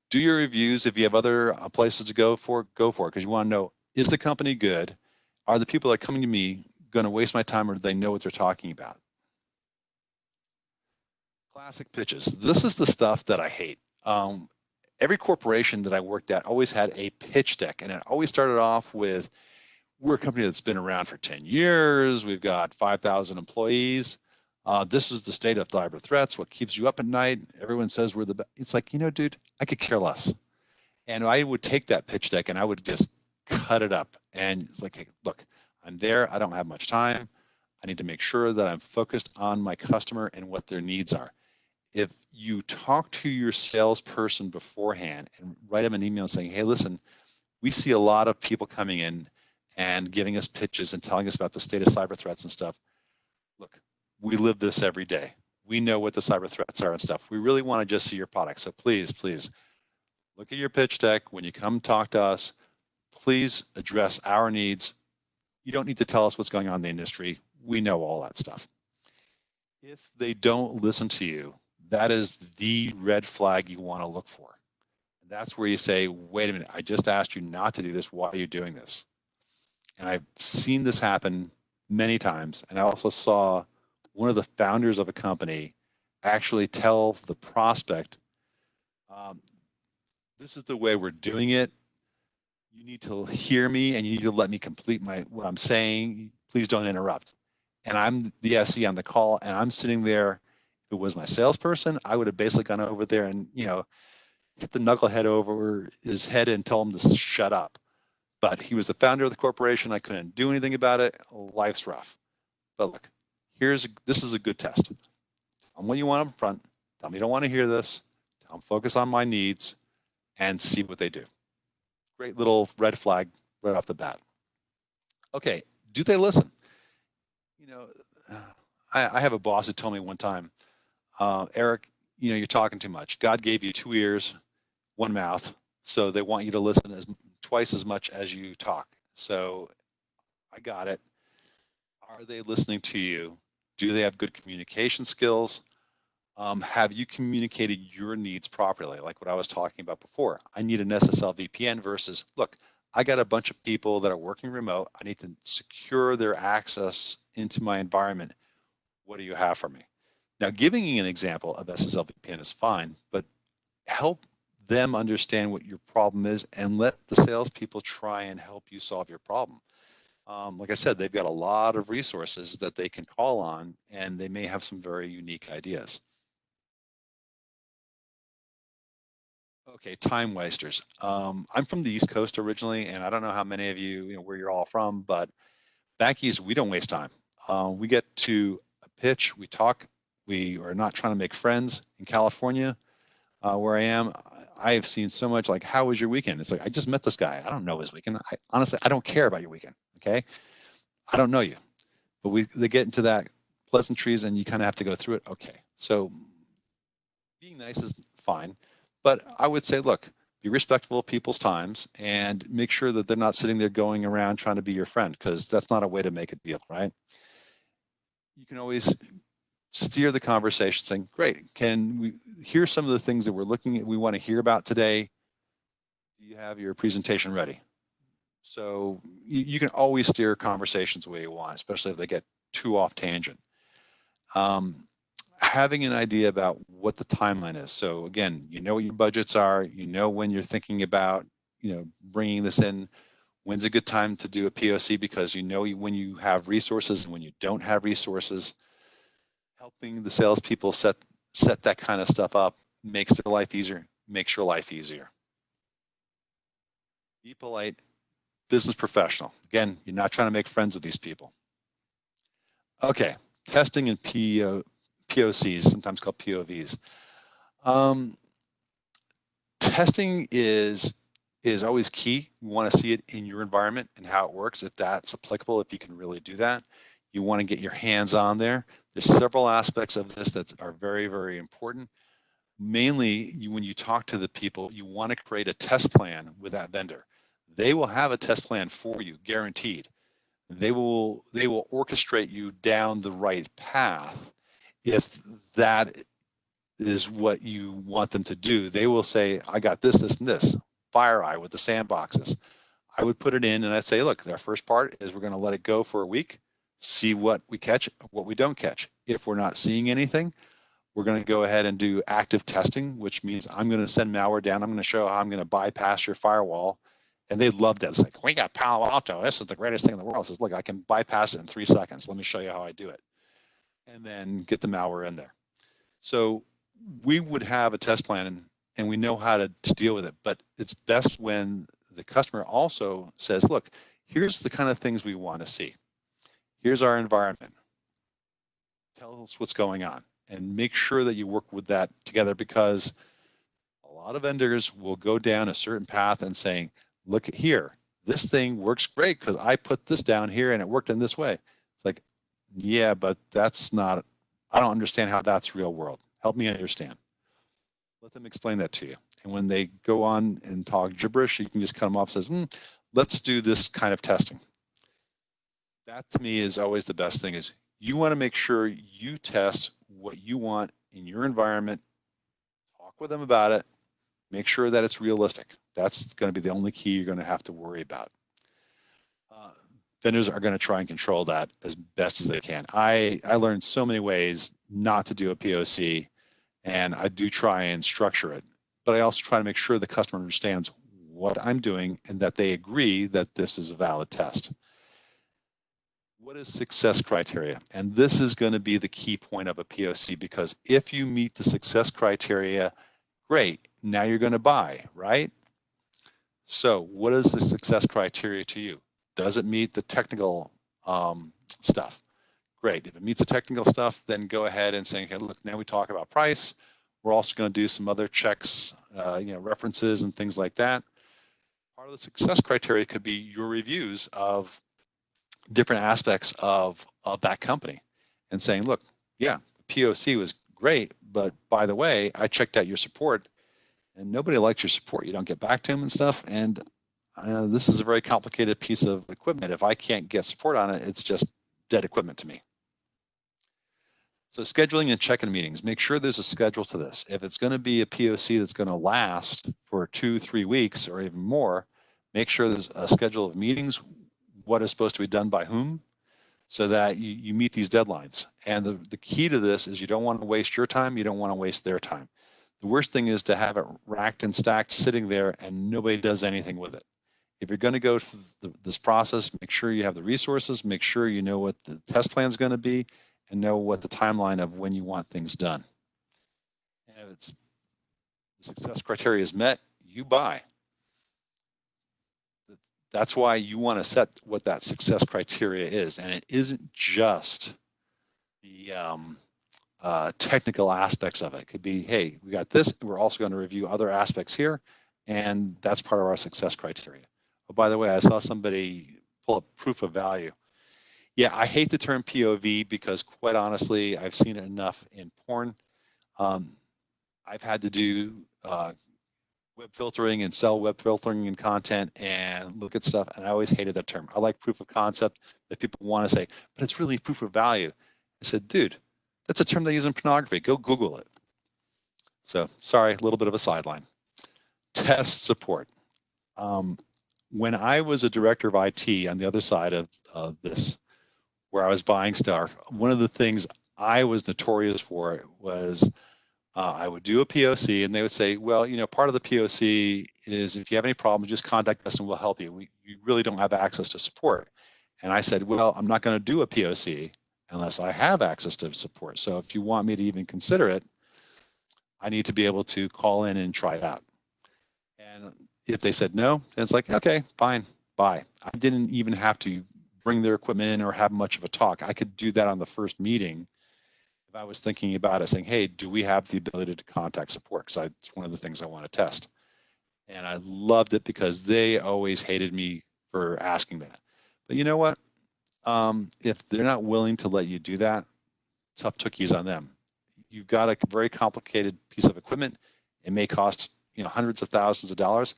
do your reviews. If you have other places to go for, because you want to know, is the company good? Are the people that are coming to me going to waste my time, or do they know what they're talking about? Classic pitches. This is the stuff that I hate. Every corporation that I worked at always had a pitch deck, and it always started off with, we're a company that's been around for 10 years. We've got 5,000 employees. This is the state of cyber threats. What keeps you up at night? Everyone says we're the best. It's like, dude, I could care less. And I would take that pitch deck and I would just cut it up. And it's like, hey, look, I'm there. I don't have much time. I need to make sure that I'm focused on my customer and what their needs are. If you talk to your salesperson beforehand and write them an email saying, hey, listen, we see a lot of people coming in and giving us pitches and telling us about the state of cyber threats and stuff. Look, we live this every day. We know what the cyber threats are and stuff. We really want to just see your product. So please, please look at your pitch deck. When you come talk to us, please address our needs. You don't need to tell us what's going on in the industry. We know all that stuff. If they don't listen to you, that is the red flag you want to look for. And that's where you say, wait a minute, I just asked you not to do this. Why are you doing this? And I've seen this happen many times. And I also saw one of the founders of a company actually tell the prospect, this is the way we're doing it. You need to hear me and you need to let me complete what I'm saying. Please don't interrupt. And I'm the SE on the call and I'm sitting there. If it was my salesperson, I would have basically gone over there and, hit the knucklehead over his head and tell him to shut up. But he was the founder of the corporation. I couldn't do anything about it. Life's rough. But look, this is a good test. Tell them what you want up front. Tell me you don't want to hear this. Tell them focus on my needs and see what they do. Great little red flag right off the bat. Okay, do they listen? I have a boss who told me one time, Eric, you're talking too much. God gave you 2 ears, 1 mouth, so they want you to listen twice as much as you talk. So I got it. Are they listening to you? Do they have good communication skills? Have you communicated your needs properly? Like what I was talking about before. I need an SSL VPN versus, look, I got a bunch of people that are working remote. I need to secure their access into my environment. What do you have for me? Now, giving you an example of SSL VPN is fine, but help them understand what your problem is and let the salespeople try and help you solve your problem. Like I said, they've got a lot of resources that they can call on, and they may have some very unique ideas. Okay, time wasters. I'm from the East Coast originally, and I don't know how many of you, where you're all from, but back east, we don't waste time. We get to a pitch, we talk, we are not trying to make friends. In California, where I am, I have seen so much like, how was your weekend? It's like, I just met this guy. I don't know his weekend. Honestly, I don't care about your weekend, okay? I don't know you. But they get into that pleasantries and you kind of have to go through it. Okay, so being nice is fine. But I would say, look, be respectful of people's times and make sure that they're not sitting there going around trying to be your friend, because that's not a way to make a deal, right? You can always steer the conversation saying, great, can we hear some of the things that we want to hear about today? Do you have your presentation ready? So you can always steer conversations the way you want, especially if they get too off tangent. Having an idea about what the timeline is. So again, you know what your budgets are, you know when you're thinking about, bringing this in, when's a good time to do a POC, because you know when you have resources and when you don't have resources. Helping the salespeople set that kind of stuff up makes their life easier, makes your life easier. Be polite, business professional. Again, you're not trying to make friends with these people. Okay, testing and POCs, sometimes called POVs. Testing is always key. You want to see it in your environment and how it works, if that's applicable, if you can really do that. You want to get your hands on there. There's several aspects of this that are very, very important. Mainly, when you talk to the people, you want to create a test plan with that vendor. They will have a test plan for you, guaranteed. They will orchestrate you down the right path if that is what you want them to do. They will say, I got this, this, and this. FireEye with the sandboxes. I would put it in and I'd say, look, our first part is we're going to let it go for a week, see what we catch, what we don't catch. If we're not seeing anything, we're going to go ahead and do active testing, which means I'm going to send malware down. I'm going to show how I'm going to bypass your firewall. And they love that. It's like, we got Palo Alto. This is the greatest thing in the world. It says, look, I can bypass it in 3 seconds. Let me show you how I do it. And then get the malware in there. So we would have a test plan and we know how to deal with it. But it's best when the customer also says, look, here's the kind of things we want to see. Here's our environment. Tell us what's going on. And make sure that you work with that together, because a lot of vendors will go down a certain path and saying, look at here, this thing works great because I put this down here and it worked in this way. It's like, yeah, but that's not, I don't understand how that's real world. Help me understand. Let them explain that to you. And when they go on and talk gibberish, you can just cut them off and says, let's do this kind of testing. That to me is always the best thing, is you want to make sure you test what you want in your environment, talk with them about it, make sure that it's realistic. That's going to be the only key you're going to have to worry about. Vendors are going to try and control that as best as they can. I learned so many ways not to do a POC And I do try and structure it, but I also try to make sure the customer understands what I'm doing and that they agree that this is a valid test. What is success criteria? And this is going to be the key point of a POC, because if you meet the success criteria, great, now you're going to buy, right? So what is the success criteria to you? Does it meet the technical stuff? Great. If it meets the technical stuff, then go ahead and say, okay, look, now we talk about price. We're also going to do some other checks, references and things like that. Part of the success criteria could be your reviews of different aspects of that company and saying, look, yeah, POC was great, but by the way, I checked out your support and nobody likes your support. You don't get back to them and stuff. And this is a very complicated piece of equipment. If I can't get support on it, it's just dead equipment to me. So scheduling and check-in meetings, make sure there's a schedule to this. If it's going to be a POC that's going to last for 2-3 weeks or even more, make sure there's a schedule of meetings, what is supposed to be done by whom, so that you meet these deadlines. And the key to this is you don't want to waste your time, you don't want to waste their time. The worst thing is to have it racked and stacked sitting there and nobody does anything with it. If you're going to go through this process, make sure you have the resources, make sure you know what the test plan is going to be, and know what the timeline of when you want things done. And if the success criteria is met, you buy. That's why you want to set what that success criteria is. And it isn't just the technical aspects of it. It could be, hey, we got this, we're also going to review other aspects here, and that's part of our success criteria. Oh, by the way, I saw somebody pull up proof of value. Yeah, I hate the term POV because quite honestly, I've seen it enough in porn. I've had to do web filtering and sell web filtering and content and look at stuff, and I always hated that term. I like proof of concept that people want to say, but it's really proof of value. I said, dude, that's a term they use in pornography. Go Google it. So sorry, a little bit of a sideline. Test support. When I was a director of IT on the other side of this, where I was buying stuff, one of the things I was notorious for was I would do a POC and they would say, well, part of the POC is if you have any problems, just contact us and we'll help you. You really don't have access to support. And I said, well, I'm not going to do a POC unless I have access to support. So if you want me to even consider it, I need to be able to call in and try it out. And if they said no, then it's like, okay, fine, bye. I didn't even have to bring their equipment in or have much of a talk. I could do that on the first meeting if I was thinking about it, saying, hey, do we have the ability to contact support? Because it's one of the things I want to test. And I loved it because they always hated me for asking that. But you know what? If they're not willing to let you do that, tough cookies on them. You've got a very complicated piece of equipment. It may cost hundreds of thousands of dollars.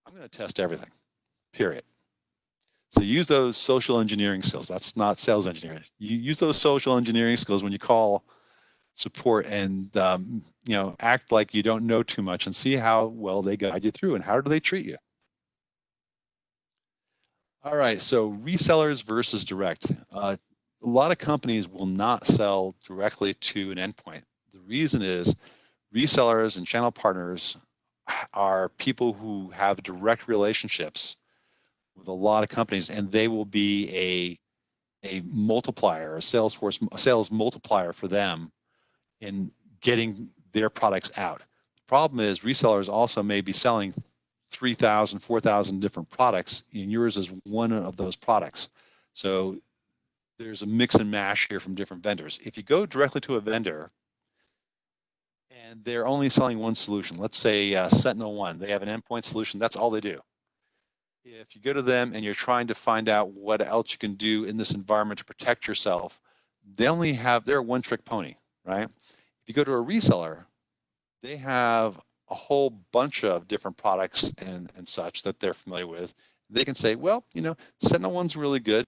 I'm going to test everything, period. So use those social engineering skills. That's not sales engineering. You use those social engineering skills when you call support and act like you don't know too much and see how well they guide you through and how do they treat you. All right, so resellers versus direct. A lot of companies will not sell directly to an endpoint. The reason is resellers and channel partners are people who have direct relationships with a lot of companies, and they will be a multiplier, a sales multiplier for them in getting their products out. The problem is resellers also may be selling 3,000, 4,000 different products, and yours is one of those products. So there's a mix and mash here from different vendors. If you go directly to a vendor and they're only selling one solution, let's say SentinelOne, they have an endpoint solution, that's all they do. If you go to them and you're trying to find out what else you can do in this environment to protect yourself, they're a one-trick pony, right? If you go to a reseller, they have a whole bunch of different products and such that they're familiar with. They can say, well, SentinelOne's really good,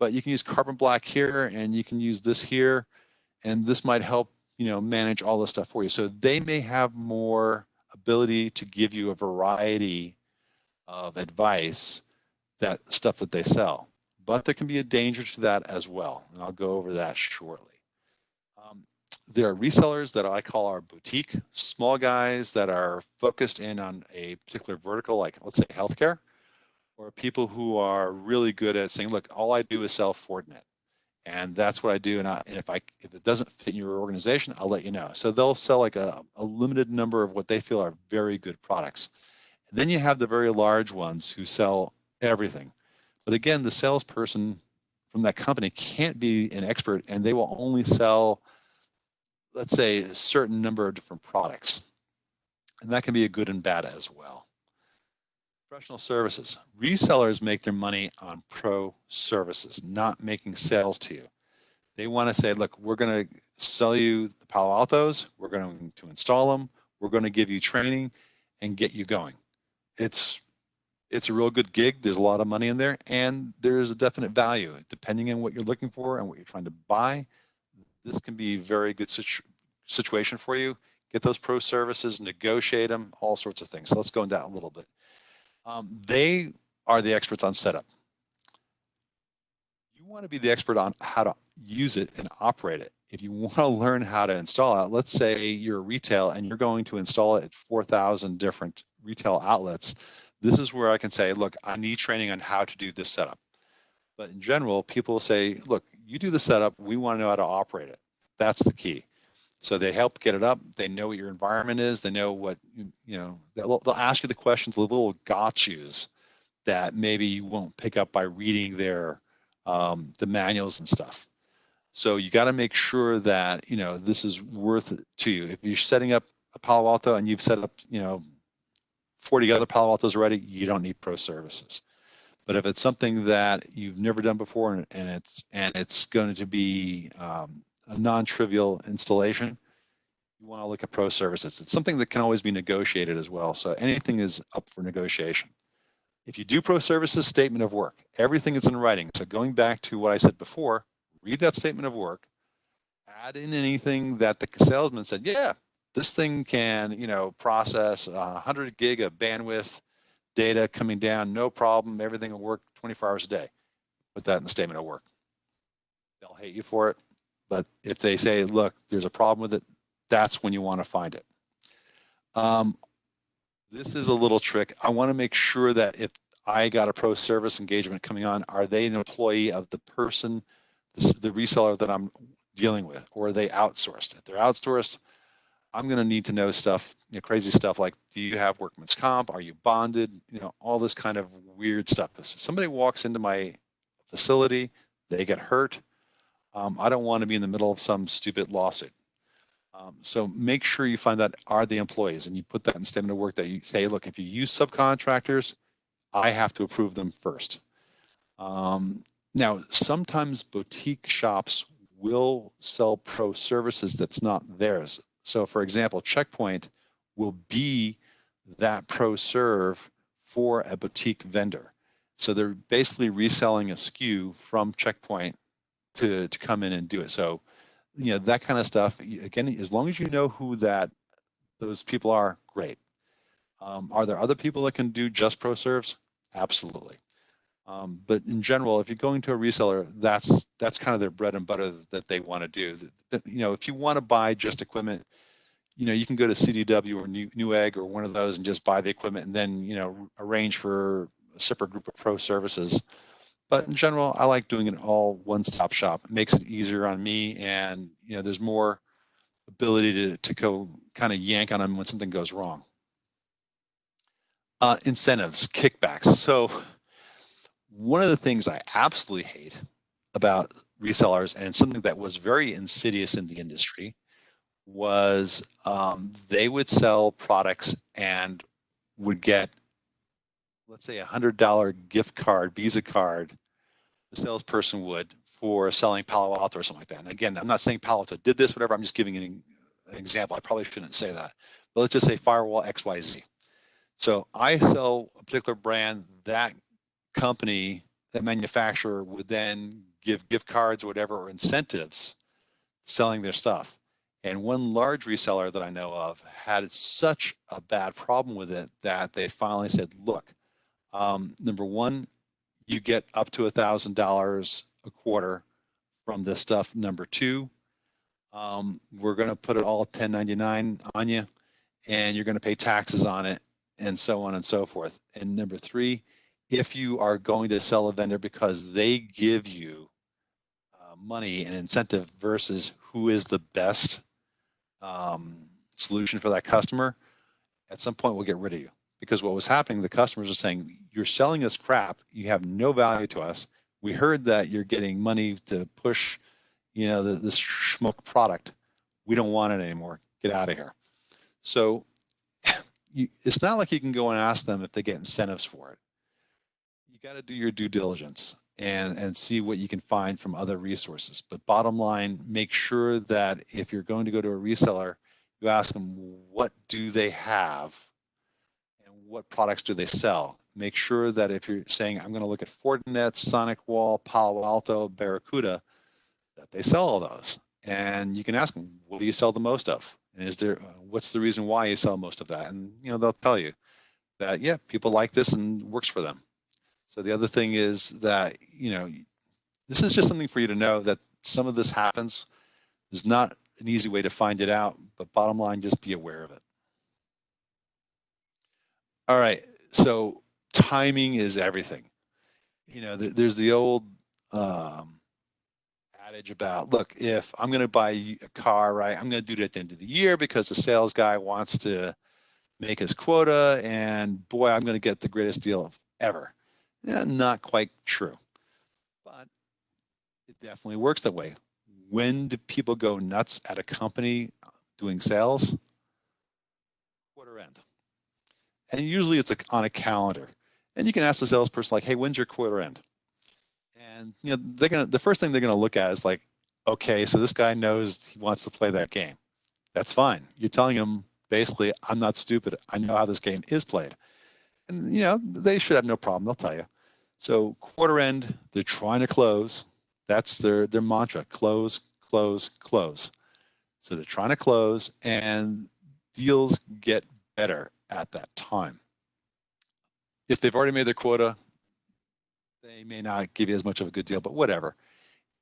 but you can use Carbon Black here and you can use this here, and this might help, manage all this stuff for you. So they may have more ability to give you a variety of advice, that stuff that they sell. But there can be a danger to that as well, and I'll go over that shortly. there are resellers that I call our boutique, small guys that are focused in on a particular vertical, like let's say healthcare, or people who are really good at saying, look, all I do is sell Fortinet. And that's what I do. And if it doesn't fit in your organization, I'll let you know. So they'll sell like a limited number of what they feel are very good products. And then you have the very large ones who sell everything. But again, the salesperson from that company can't be an expert, and they will only sell, let's say, a certain number of different products. And that can be a good and bad as well. Professional services. Resellers make their money on pro services, not making sales to you. They want to say, look, we're going to sell you the Palo Altos, we're going to install them, we're going to give you training and get you going. It's a real good gig. There's a lot of money in there, and there's a definite value. Depending on what you're looking for and what you're trying to buy, this can be a very good situation for you. Get those pro services, negotiate them, all sorts of things. So let's go into that a little bit. They are the experts on setup. You want to be the expert on how to use it and operate it. If you want to learn how to install it, let's say you're retail and you're going to install it at 4,000 different retail outlets. This is where I can say, look, I need training on how to do this setup. But in general, people say, look, you do the setup, we want to know how to operate it. That's the key. So they help get it up. They know what your environment is. They know what, they'll ask you the questions, the little gotchas that maybe you won't pick up by reading their, the manuals and stuff. So you got to make sure that, this is worth it to you. If you're setting up a Palo Alto and you've set up, 40 other Palo Altos already, you don't need pro services. But if it's something that you've never done before and it's going to be a non-trivial installation, you want to look at pro services. It's something that can always be negotiated as well. So anything is up for negotiation. If you do pro services, statement of work, everything is in writing. So going back to what I said before, read that statement of work, add in anything that the salesman said, yeah, this thing can, process 100 gig of bandwidth data coming down, no problem. Everything will work 24 hours a day. Put that in the statement of work. They'll hate you for it. But if they say, look, there's a problem with it, that's when you want to find it. This is a little trick. I want to make sure that if I got a pro service engagement coming on, are they an employee of the person, the reseller that I'm dealing with, or are they outsourced? If they're outsourced, I'm going to need to know stuff, crazy stuff like, do you have workman's comp? Are you bonded? All this kind of weird stuff. If somebody walks into my facility, they get hurt. I don't want to be in the middle of some stupid lawsuit. So make sure you find out, are they employees? And you put that in statement of work that you say, look, if you use subcontractors, I have to approve them first. Now, sometimes boutique shops will sell pro services that's not theirs. So for example, Checkpoint will be that pro serve for a boutique vendor. So they're basically reselling a SKU from Checkpoint to come in and do it. So, that kind of stuff, again, as long as you know who those people are, great. Are there other people that can do just pro serves? Absolutely. But in general, if you're going to a reseller, that's kind of their bread and butter that they want to do. If you want to buy just equipment, you can go to CDW or Newegg or one of those and just buy the equipment and then, arrange for a separate group of pro services. But in general, I like doing it all one-stop shop. It makes it easier on me, and there's more ability to go kind of yank on them when something goes wrong. Incentives, kickbacks. So one of the things I absolutely hate about resellers, and something that was very insidious in the industry, was they would sell products and would get, let's say, $100 gift card, Visa card, the salesperson would, for selling Palo Alto or something like that. And again, I'm not saying Palo Alto did this, whatever. I'm just giving an example. I probably shouldn't say that. But let's just say Firewall XYZ. So I sell a particular brand. That company, that manufacturer, would then give gift cards or whatever, or incentives selling their stuff. And one large reseller that I know of had such a bad problem with it that they finally said, look, number one, you get up to $1,000 a quarter from this stuff. Number two, We're going to put it all 1099 on you, and you're going to pay taxes on it, and so on and so forth. And number three, if you are going to sell a vendor because they give you money and incentive versus who is the best solution for that customer, at some point we'll get rid of you. Because what was happening, the customers are saying, you're selling us crap, you have no value to us. We heard that you're getting money to push, this schmuck product. We don't want it anymore. Get out of here. So it's not like you can go and ask them if they get incentives for it. You got to do your due diligence and see what you can find from other resources. But bottom line, make sure that if you're going to go to a reseller, you ask them, what do they have and what products do they sell? Make sure that if you're saying, I'm going to look at Fortinet, SonicWall, Palo Alto, Barracuda, that they sell all those. And you can ask them, what do you sell the most of? And what's the reason why you sell most of that? And they'll tell you that, yeah, people like this and it works for them. So the other thing is that, this is just something for you to know that some of this happens. There's not an easy way to find it out, but bottom line, just be aware of it. All right, so timing is everything. There's the old adage about, look, if I'm going to buy a car, right, I'm going to do it at the end of the year because the sales guy wants to make his quota, and boy, I'm going to get the greatest deal ever. Yeah, not quite true, but it definitely works that way. When do people go nuts at a company doing sales? Quarter end. And usually it's on a calendar. And you can ask the salesperson, like, hey, when's your quarter end? And the first thing they're gonna look at is like, okay, so this guy knows he wants to play that game. That's fine. You're telling him basically, I'm not stupid. I know how this game is played. And they should have no problem. They'll tell you. So quarter end, they're trying to close. That's their mantra: close, close, close. So they're trying to close, and deals get better at that time. If they've already made their quota, they may not give you as much of a good deal, but whatever.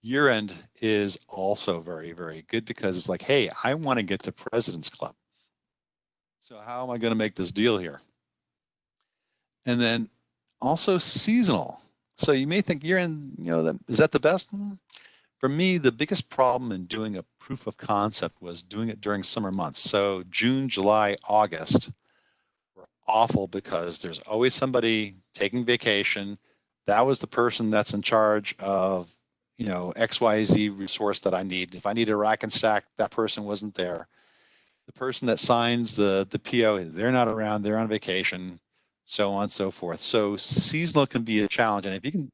Year end is also very, very good because it's like, hey, I want to get to President's Club. So how am I going to make this deal here? And then also seasonal. So you may think year end, is that the best? For me, the biggest problem in doing a proof of concept was doing it during summer months. So June, July, August were awful because there's always somebody taking vacation. That was the person that's in charge of, XYZ resource that I need. If I need a rack and stack, that person wasn't there. The person that signs the PO, they're not around, they're on vacation, so on and so forth. So seasonal can be a challenge. And if you can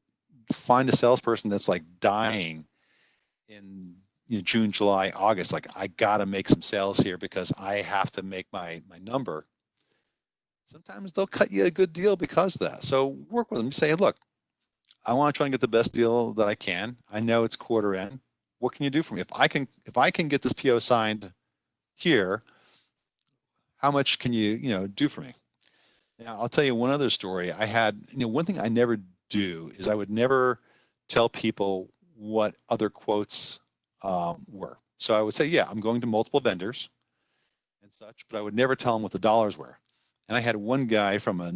find a salesperson that's like dying in June, July, August, like, I got to make some sales here because I have to make my number, sometimes they'll cut you a good deal because of that. So work with them. You say, hey, look, I want to try and get the best deal that I can. I know it's quarter end. What can you do for me? If I can get this PO signed here, how much can you do for me? Now, I'll tell you one other story. I had, one thing I never do is I would never tell people what other quotes were. So I would say, yeah, I'm going to multiple vendors and such, but I would never tell them what the dollars were. And I had one guy from it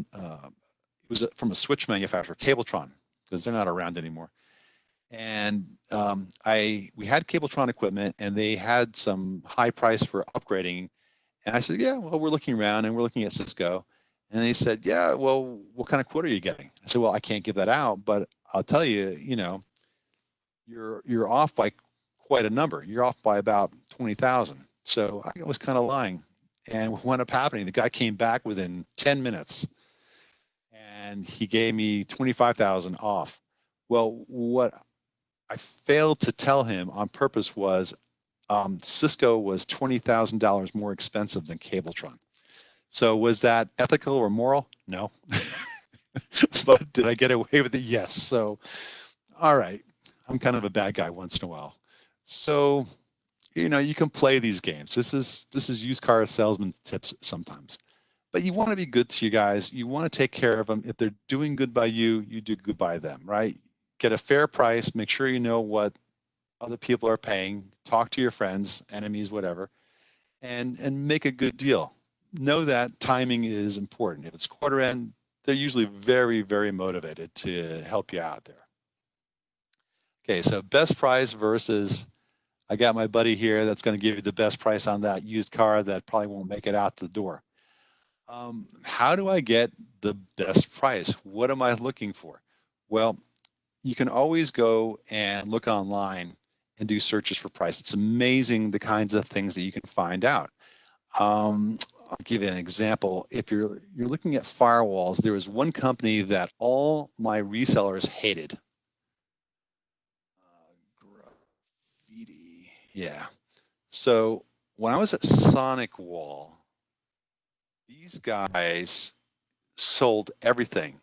was from a switch manufacturer, Cabletron, because they're not around anymore. And we had Cabletron equipment, and they had some high price for upgrading. And I said, yeah, well, we're looking around, and we're looking at Cisco. And they said, yeah, well, what kind of quote are you getting? I said, well, I can't give that out, but I'll tell you, you're off by quite a number. You're off by about 20,000. So I was kind of lying. And what ended up happening, the guy came back within 10 minutes, and he gave me 25,000 off. Well, what I failed to tell him on purpose was Cisco was $20,000 more expensive than Cabletron. So was that ethical or moral? No. But did I get away with it? Yes. So, all right. I'm kind of a bad guy once in a while. So, you can play these games. This is used car salesman tips sometimes. But you want to be good to you guys. You want to take care of them. If they're doing good by you, you do good by them, right? Get a fair price. Make sure you know what other people are paying, talk to your friends, enemies, whatever, and make a good deal. Know that timing is important. If it's quarter end, they're usually very, very motivated to help you out there. Okay, so best price versus, I got my buddy here that's going to give you the best price on that used car that probably won't make it out the door. How do I get the best price? What am I looking for? Well, you can always go and look online and do searches for price. It's amazing the kinds of things that you can find out. I'll give you an example. If you're looking at firewalls, there was one company that all my resellers hated. Graffiti. Yeah. So when I was at SonicWall, these guys sold everything.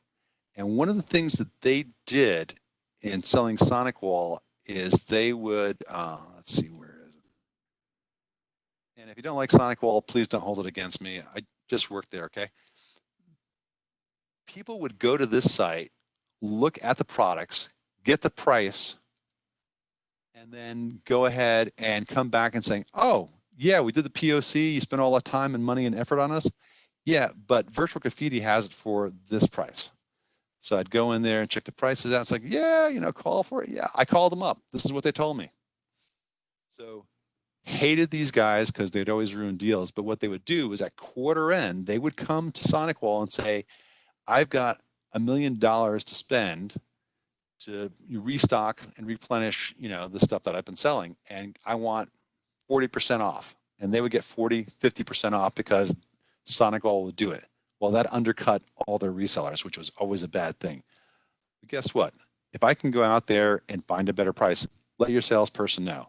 And one of the things that they did in selling SonicWall is they would, let's see, where is it? And if you don't like SonicWall, please don't hold it against me. I just worked there, okay? People would go to this site, look at the products, get the price, and then go ahead and come back and saying, oh, yeah, we did the POC, you spent all that time and money and effort on us. Yeah, but Virtual Graffiti has it for this price. So I'd go in there and check the prices out. It's like, yeah, you know, call for it. Yeah, I called them up. This is what they told me. So hated these guys because they'd always ruin deals. But what they would do was at quarter end, they would come to SonicWall and say, I've got $1 million to spend to restock and replenish, you know, the stuff that I've been selling. And I want 40% off. And they would get 40, 50% off because SonicWall would do it. Well, that undercut all their resellers, which was always a bad thing. But guess what? If I can go out there and find a better price, let your salesperson know.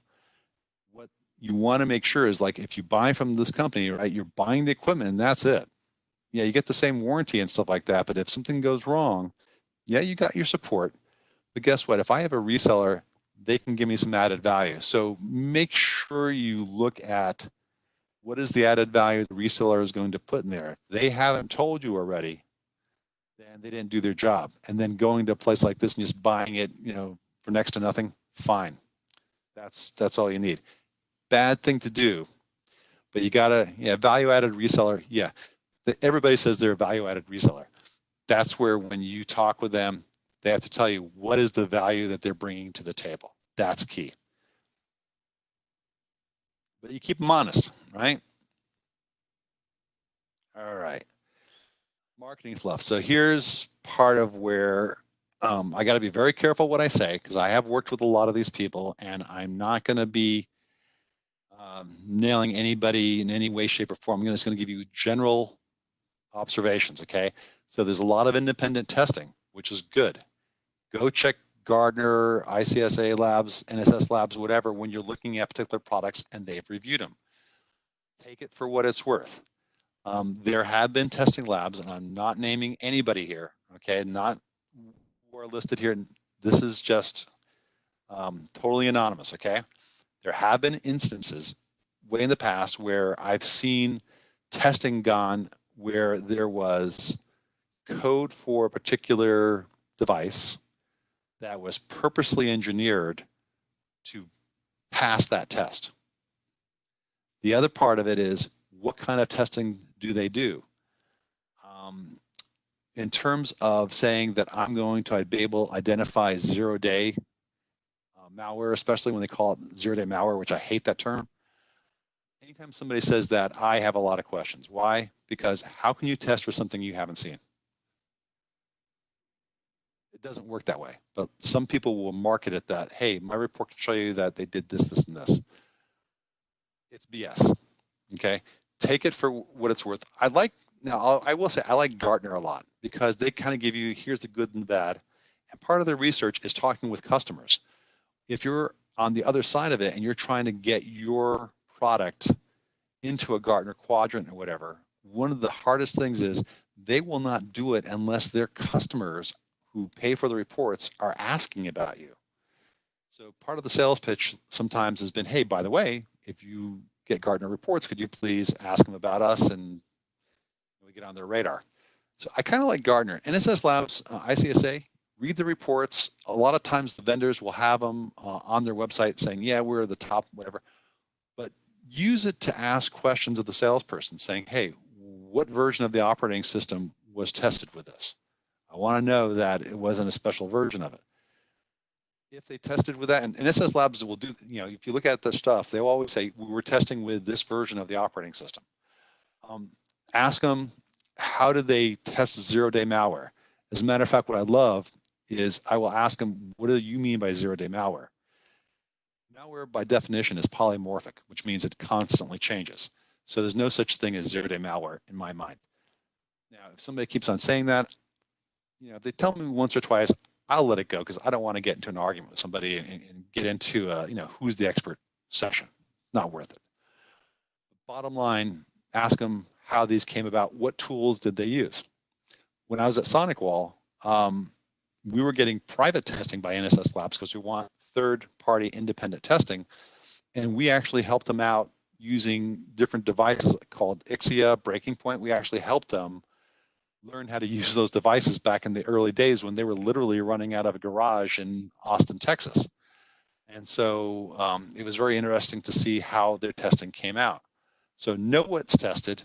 What you want to make sure is, like, if you buy from this company, right, you're buying the equipment and that's it. Yeah, you get the same warranty and stuff like that, but if something goes wrong, yeah, you got your support. But guess what? If I have a reseller, they can give me some added value. So make sure you look at what is the added value the reseller is going to put in there. If they haven't told you already, then they didn't do their job. And then going to a place like this and just buying it, you know, for next to nothing, fine. That's all you need. Bad thing to do, but you gotta, yeah, value-added reseller, yeah. Everybody says they're a value-added reseller. That's where when you talk with them, they have to tell you what is the value that they're bringing to the table. That's key. But you keep them honest, right? All right. Marketing fluff. So here's part of where I got to be very careful what I say, because I have worked with a lot of these people, and I'm not going to be nailing anybody in any way, shape, or form. I'm just going to give you general observations, okay? So there's a lot of independent testing, which is good. Go check Gartner, ICSA labs, NSS labs, whatever, when you're looking at particular products and they've reviewed them. Take it for what it's worth. There have been testing labs, and I'm not naming anybody here, okay? Not who are listed here. This is just totally anonymous, okay? There have been instances way in the past where I've seen testing gone where there was code for a particular device that was purposely engineered to pass that test. The other part of it is, what kind of testing do they do? In terms of saying that I'm going to be able to identify zero-day malware, especially when they call it zero-day malware, which I hate that term. Anytime somebody says that, I have a lot of questions. Why? Because how can you test for something you haven't seen? It doesn't work that way. But some people will market it that, hey, my report can show you that they did this, this, and this. It's BS. Okay? Take it for what it's worth. I will say I like Gartner a lot, because they kind of give you, here's the good and the bad. And part of their research is talking with customers. If you're on the other side of it and you're trying to get your product into a Gartner quadrant or whatever, one of the hardest things is they will not do it unless their customers who pay for the reports are asking about you. So part of the sales pitch sometimes has been, hey, by the way, if you get Gartner reports, could you please ask them about us, and we get on their radar. So I kind of like Gartner. NSS Labs, ICSA, read the reports. A lot of times the vendors will have them on their website saying, yeah, we're the top, whatever. But use it to ask questions of the salesperson saying, hey, what version of the operating system was tested with this? I want to know that it wasn't a special version of it. If they tested with that, and SS Labs will do, if you look at the stuff, they'll always say, we were testing with this version of the operating system. Ask them, how did they test zero-day malware? As a matter of fact, what I love is I will ask them, what do you mean by zero-day malware? Malware, by definition, is polymorphic, which means it constantly changes. So there's no such thing as zero-day malware in my mind. Now, if somebody keeps on saying that, if they tell me once or twice, I'll let it go because I don't want to get into an argument with somebody and get into, who's the expert session. Not worth it. Bottom line, ask them how these came about. What tools did they use? When I was at SonicWall, we were getting private testing by NSS Labs because we want third-party independent testing, and we actually helped them out using different devices called Ixia, Breaking Point. We actually helped them learn how to use those devices back in the early days when they were literally running out of a garage in Austin, Texas. And so it was very interesting to see how their testing came out. So know what's tested,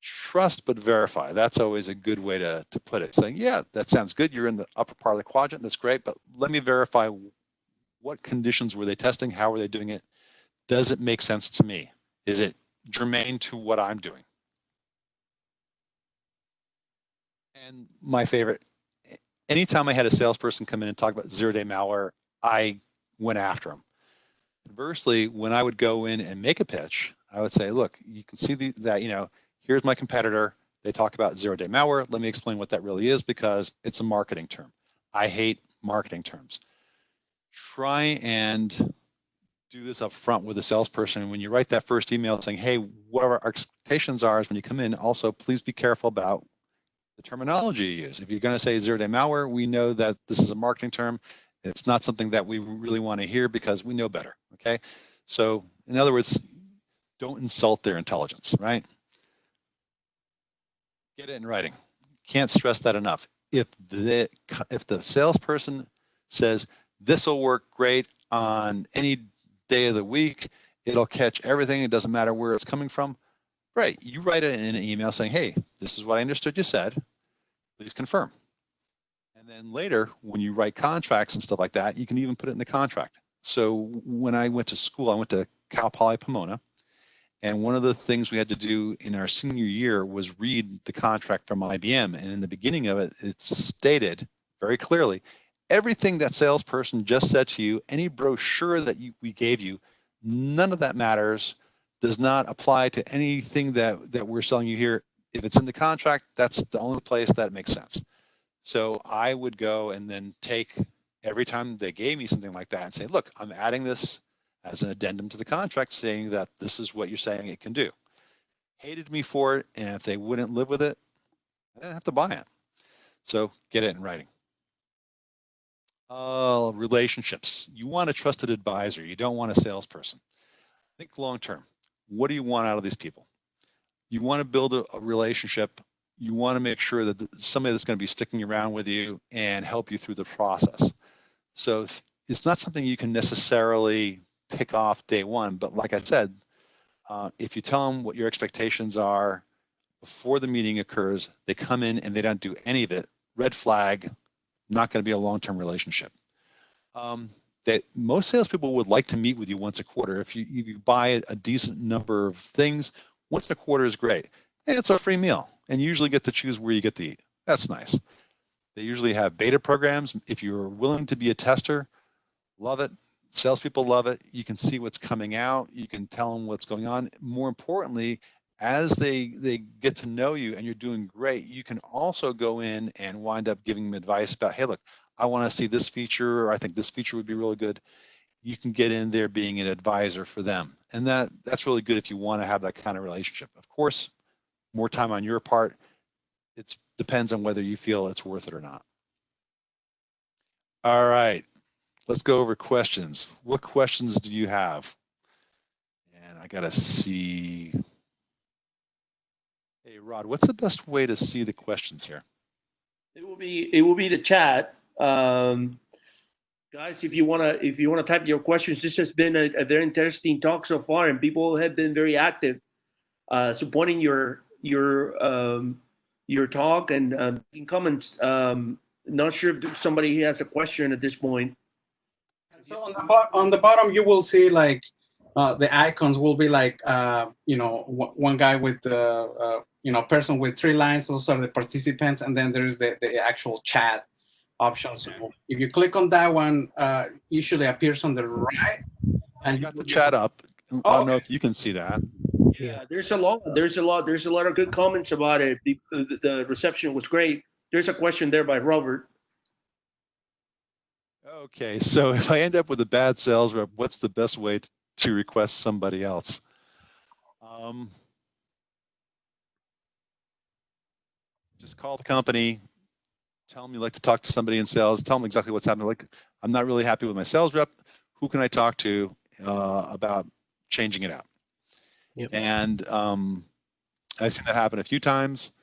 trust but verify. That's always a good way to put it. Saying, yeah, that sounds good. You're in the upper part of the quadrant. That's great. But let me verify, what conditions were they testing? How were they doing it? Does it make sense to me? Is it germane to what I'm doing? And my favorite, anytime I had a salesperson come in and talk about zero-day malware, I went after them. Conversely, when I would go in and make a pitch, I would say, look, you can see that, here's my competitor. They talk about zero-day malware. Let me explain what that really is because it's a marketing term. I hate marketing terms. Try and do this up front with a salesperson. When you write that first email saying, hey, what our expectations are is when you come in, also please be careful about the terminology you use. If you're going to say zero-day malware, we know that this is a marketing term. It's not something that we really want to hear because we know better, okay? So in other words, don't insult their intelligence, right? Get it in writing. Can't stress that enough. If the salesperson says, this will work great on any day of the week, it'll catch everything, it doesn't matter where it's coming from, great. You write it in an email saying, hey, this is what I understood you said, please confirm. And then later, when you write contracts and stuff like that, you can even put it in the contract. So when I went to school, I went to Cal Poly Pomona, and one of the things we had to do in our senior year was read the contract from IBM. And in the beginning of it, it stated very clearly, everything that salesperson just said to you, any brochure that we gave you, none of that matters, does not apply to anything that we're selling you here. If it's in the contract, that's the only place that makes sense. So I would go and then take every time they gave me something like that and say, look, I'm adding this as an addendum to the contract saying that this is what you're saying it can do. Hated me for it, and if they wouldn't live with it, I didn't have to buy it. So get it in writing. Relationships. You want a trusted advisor. You don't want a salesperson. Think long term. What do you want out of these people? You want to build a relationship. You want to make sure that somebody that's going to be sticking around with you and help you through the process. So it's not something you can necessarily pick off day one, but like I said, if you tell them what your expectations are before the meeting occurs, they come in and they don't do any of it, red flag, not going to be a long-term relationship. That most salespeople would like to meet with you once a quarter. If you buy a decent number of things, once a quarter is great. And it's a free meal, and you usually get to choose where you get to eat. That's nice. They usually have beta programs. If you're willing to be a tester, love it. Salespeople love it. You can see what's coming out. You can tell them what's going on. More importantly, as they get to know you and you're doing great, you can also go in and wind up giving them advice about, hey, look, I want to see this feature, or I think this feature would be really good. You can get in there being an advisor for them. And that's really good if you want to have that kind of relationship. Of course, more time on your part. It depends on whether you feel it's worth it or not. All right, let's go over questions. What questions do you have? And I got to see. Hey, Rod, what's the best way to see the questions here? It will be the chat. Guys, if you wanna type your questions, this has been a very interesting talk so far, and people have been very active, supporting your talk and making comments. Not sure if somebody has a question at this point. So on the bottom, you will see like the icons will be like one guy with person with 3 lines. Those are the participants, and then there is the actual chat option. So if you click on that one, usually appears on the right. And you got the chat up. I don't know if you can see that. Yeah, there's a lot of good comments about it. The reception was great. There's a question there by Robert. Okay, so if I end up with a bad sales rep, what's the best way to request somebody else? Just call the company, tell them you'd like to talk to somebody in sales, tell them exactly what's happening. Like, I'm not really happy with my sales rep. Who can I talk to about changing it out? Yep. And I've seen that happen a few times.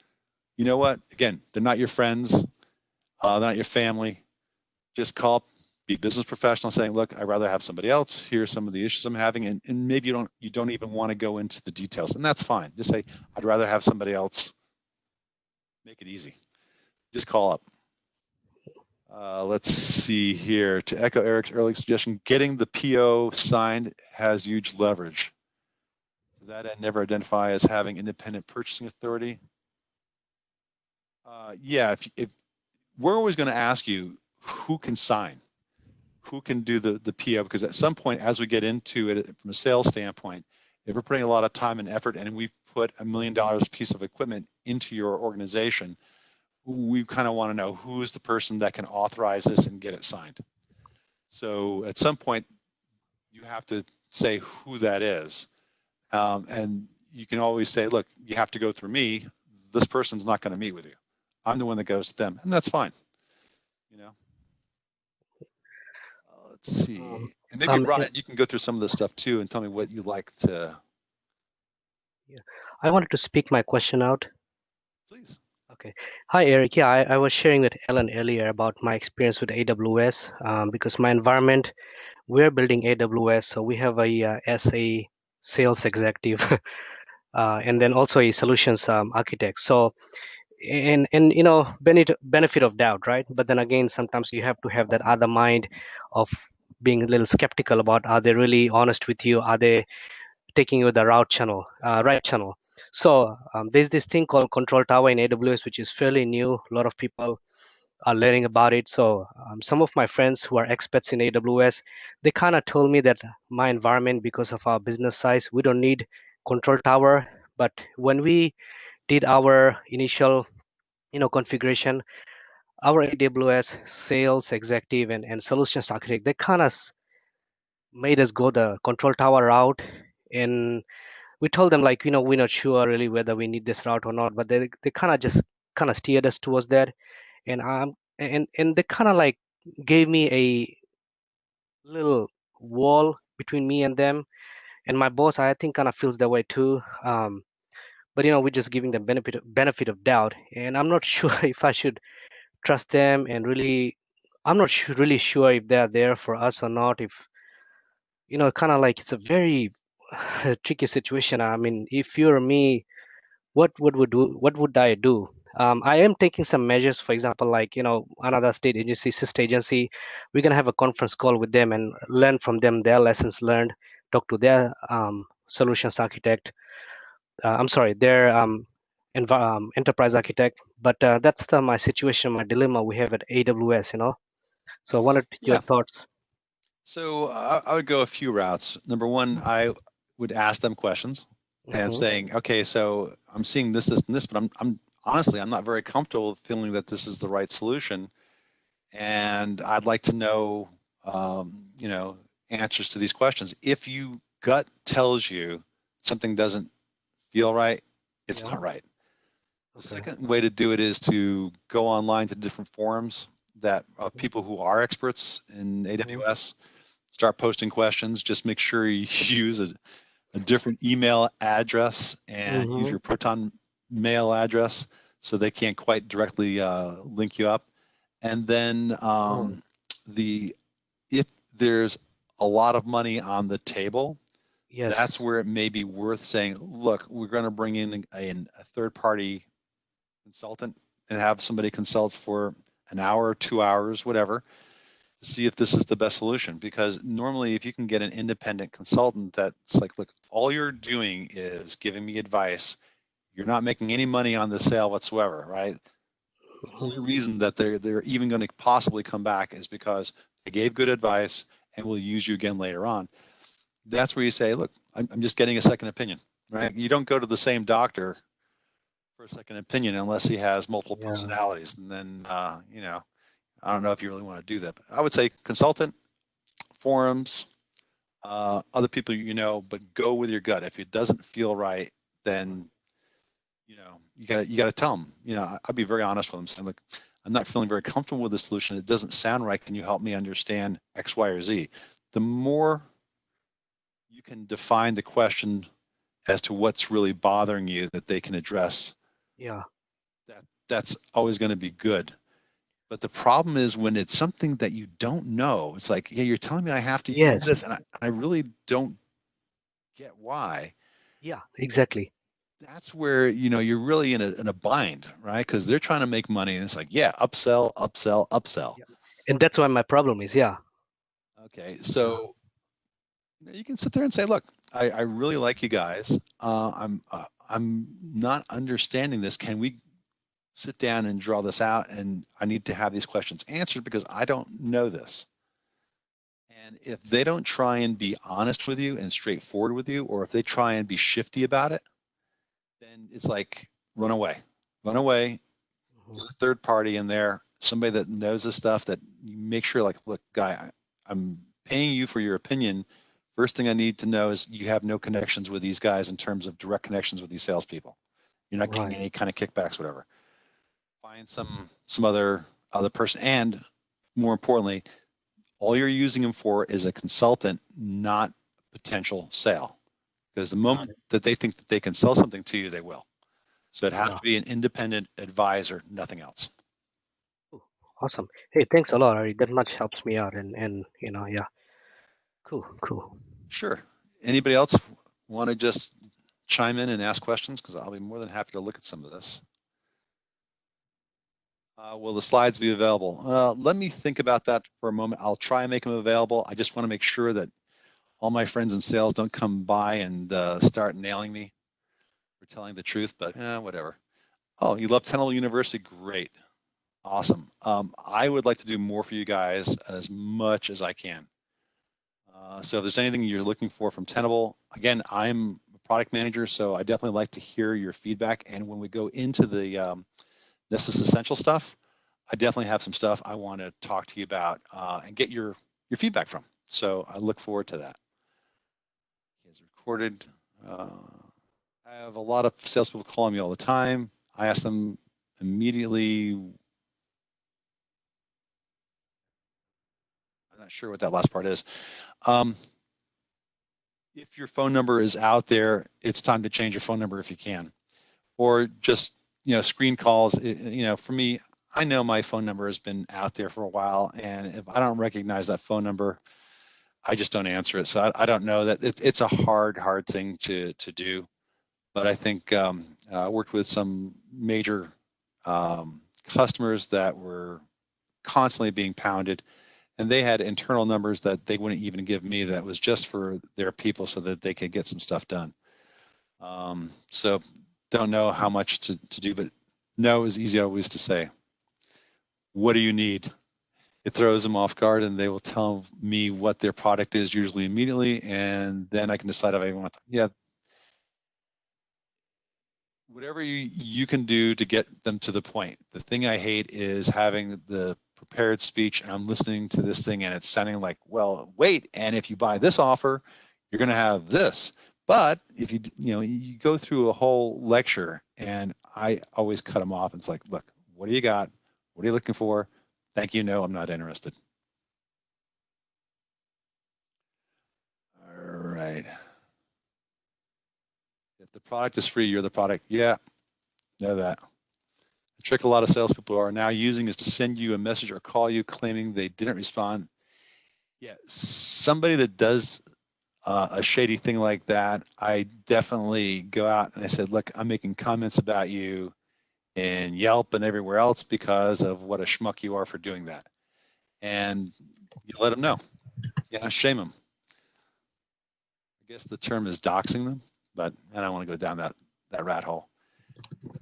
You know what? Again, they're not your friends. They're not your family. Just call, be business professional, saying, look, I'd rather have somebody else. Here's some of the issues I'm having. And maybe you don't even want to go into the details. And that's fine. Just say, I'd rather have somebody else. Make it easy. Just call up. Let's see here. To echo Eric's early suggestion, getting the PO signed has huge leverage. To that end, never identify as having independent purchasing authority. Yeah, if we're always going to ask you who can sign, who can do the PO, because at some point, as we get into it from a sales standpoint, if we're putting a lot of time and effort and we've put $1 million piece of equipment into your organization, we kind of want to know who is the person that can authorize this and get it signed. So at some point, you have to say who that is. And you can always say, look, you have to go through me. This person's not going to meet with you. I'm the one that goes to them, and that's fine. You know. Let's see. And maybe Ryan, you can go through some of this stuff too, and tell me what you like to. Yeah, I wanted to speak my question out. Please. Okay. Hi, Eric. Yeah, I was sharing with Ellen earlier about my experience with AWS because my environment, we're building AWS, so we have a sales executive and then also a solutions architect. So, and you know, benefit of doubt, right? But then again, sometimes you have to have that other mind of being a little skeptical about, are they really honest with you? Are they taking you the right channel? So there's this thing called Control Tower in AWS, which is fairly new. A lot of people are learning about it. So some of my friends who are experts in AWS, they kind of told me that my environment, because of our business size, we don't need Control Tower. But when we did our initial, configuration, our AWS sales executive and solutions architect, they kind of made us go the Control Tower route. And we told them, like, we're not sure really whether we need this route or not, but they kind of just steered us towards that. And and they kind of like gave me a little wall between me and them. And my boss, I think, kind of feels that way too. But we're just giving them benefit of doubt, and I'm not sure if I should trust them. And really, I'm not really sure if they're there for us or not. If kind of like, it's a very tricky situation. I mean, if you're me, what would I do? I am taking some measures. For example, like, another state agency, sister agency, we can have a conference call with them and learn from them their lessons learned, talk to their solutions architect. I'm sorry, their enterprise architect. But that's my situation, my dilemma we have at AWS. So I wanted your thoughts. So I would go a few routes. Number one, I would ask them questions and saying, okay, so I'm seeing this, and this, but I'm honestly, I'm not very comfortable feeling that this is the right solution. And I'd like to know, answers to these questions. If you gut tells you something doesn't feel right, it's not right. The second way to do it is to go online to different forums that people who are experts in AWS start posting questions. Just make sure you use a different email address and use your Proton mail address so they can't quite directly link you up. And then if there's a lot of money on the table, Yes. that's where it may be worth saying, look, we're going to bring in a third-party consultant and have somebody consult for an hour, 2 hours, whatever, to see if this is the best solution. Because normally if you can get an independent consultant that's like, look, all you're doing is giving me advice, you're not making any money on the sale whatsoever, right? The only reason that they're even going to possibly come back is because they gave good advice and will use you again later on. That's where you say, look, I'm just getting a second opinion, right? You don't go to the same doctor for a second opinion unless he has multiple personalities. And then, you know, I don't know if you really want to do that. But I would say consultant, forums, other people you know, but go with your gut. If it doesn't feel right, then you know you got to tell them. You know, I'd be very honest with them, saying, look, I'm not feeling very comfortable with the solution. It doesn't sound right. Can you help me understand X, Y, or Z? The more you can define the question as to what's really bothering you that they can address, that's always going to be good. But the problem is when it's something that you don't know, it's like, yeah, you're telling me I have to use this, and I really don't get why. Yeah, exactly. That's where, you know, you're really in a bind, right? Because they're trying to make money, and it's like, yeah, upsell, upsell, upsell. Yeah. And that's why my problem is, Okay, so you can sit there and say, look, I really like you guys. I'm not understanding this. Can we sit down and draw this out? And I need to have these questions answered because I don't know this. And if they don't try and be honest with you and straightforward with you, or if they try and be shifty about it, then it's like, run away. Run away. Get a third party in there, somebody that knows this stuff, that you make sure, like, look, guy, I'm paying you for your opinion. First thing I need to know is you have no connections with these guys in terms of direct connections with these salespeople. You're not getting any kind of kickbacks, whatever. Find some other person, and more importantly, all you're using them for is a consultant, not potential sale. Because the moment that they think that they can sell something to you, they will. So it has to be an independent advisor, nothing else. Awesome. Hey, thanks a lot, Ari. That much helps me out, and you know, cool. Sure. Anybody else want to just chime in and ask questions? Because I'll be more than happy to look at some of this. Will the slides be available? Let me think about that for a moment. I'll try and make them available. I just want to make sure that all my friends in sales don't come by and start nailing me for telling the truth, but whatever. Oh, you love Tenable University? Great. Awesome. I would like to do more for you guys as much as I can. So if there's anything you're looking for from Tenable, again, I'm a product manager, so I definitely like to hear your feedback. And when we go into the Nessus Essential stuff, I definitely have some stuff I want to talk to you about and get your feedback from. So I look forward to that. It's recorded. I have a lot of salespeople calling me all the time. I ask them immediately. I'm not sure what that last part is. If your phone number is out there, it's time to change your phone number if you can, or just, you know, screen calls. You know, for me, I know my phone number has been out there for a while, and if I don't recognize that phone number, I just don't answer it. So I don't know that it's a hard thing to do, but I think I worked with some major customers that were constantly being pounded, and they had internal numbers that they wouldn't even give me, that was just for their people so that they could get some stuff done. So don't know how much to do, but no is easy always to say. What do you need? It throws them off guard, and they will tell me what their product is, usually immediately, and then I can decide if I want to. Yeah. Whatever you can do to get them to the point. The thing I hate is having the prepared speech and I'm listening to this thing and it's sounding like, well, wait, and if you buy this offer, you're going to have this. But if you go through a whole lecture, and I always cut them off. And it's like, look, what do you got? What are you looking for? Thank you. No, I'm not interested. All right. If the product is free, you're the product. Yeah, know that. The trick a lot of salespeople are now using is to send you a message or call you claiming they didn't respond. Yeah, somebody that does a shady thing like that, I definitely go out and I said, look, I'm making comments about you in Yelp and everywhere else because of what a schmuck you are for doing that. And you let them know, shame them. I guess the term is doxing them, but I don't want to go down that rat hole.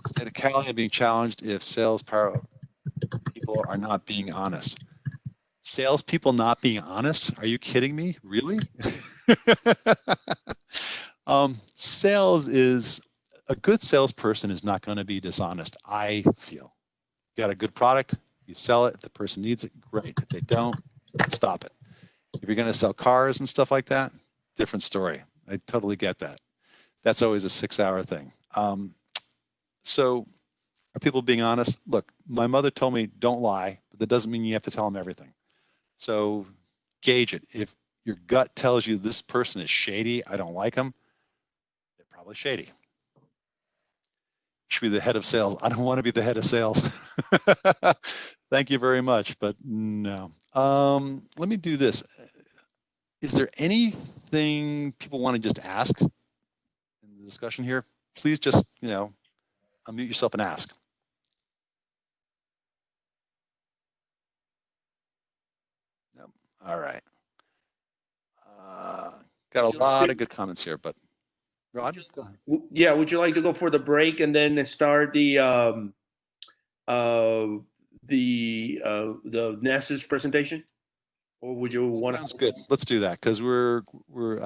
State of Cali being challenged if sales people are not being honest. Salespeople not being honest? Are you kidding me? Really? Sales is, a good salesperson is not going to be dishonest, I feel. You got a good product, you sell it. If the person needs it, great. If they don't, stop it. If you're going to sell cars and stuff like that, different story. I totally get that. That's always a 6-hour thing. So are people being honest? Look, my mother told me don't lie, but that doesn't mean you have to tell them everything. So gauge it. If your gut tells you this person is shady, I don't like them, they're probably shady. Should be the head of sales. I don't want to be the head of sales. Thank you very much, but no. Let me do this. Is there anything people want to just ask in the discussion here? Please just, unmute yourself and ask. Yep. All right. Got a lot of good comments here, but Rod, go ahead. Yeah, would you like to go for the break and then start the Nessus presentation, or would you want to? Sounds good. Let's do that because I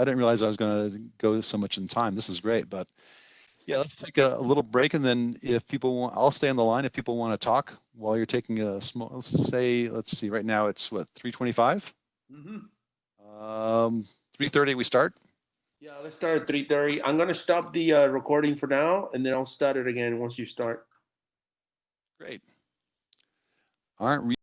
didn't realize I was going to go so much in time. This is great, but yeah, let's take a little break, and then if people want, I'll stay on the line if people want to talk while you're taking a small. Let's see. Right now it's what, 3:25. 3:30 we start. Yeah, let's start at 3:30. I'm gonna stop the recording for now, and then I'll start it again once you start. Great. Aren't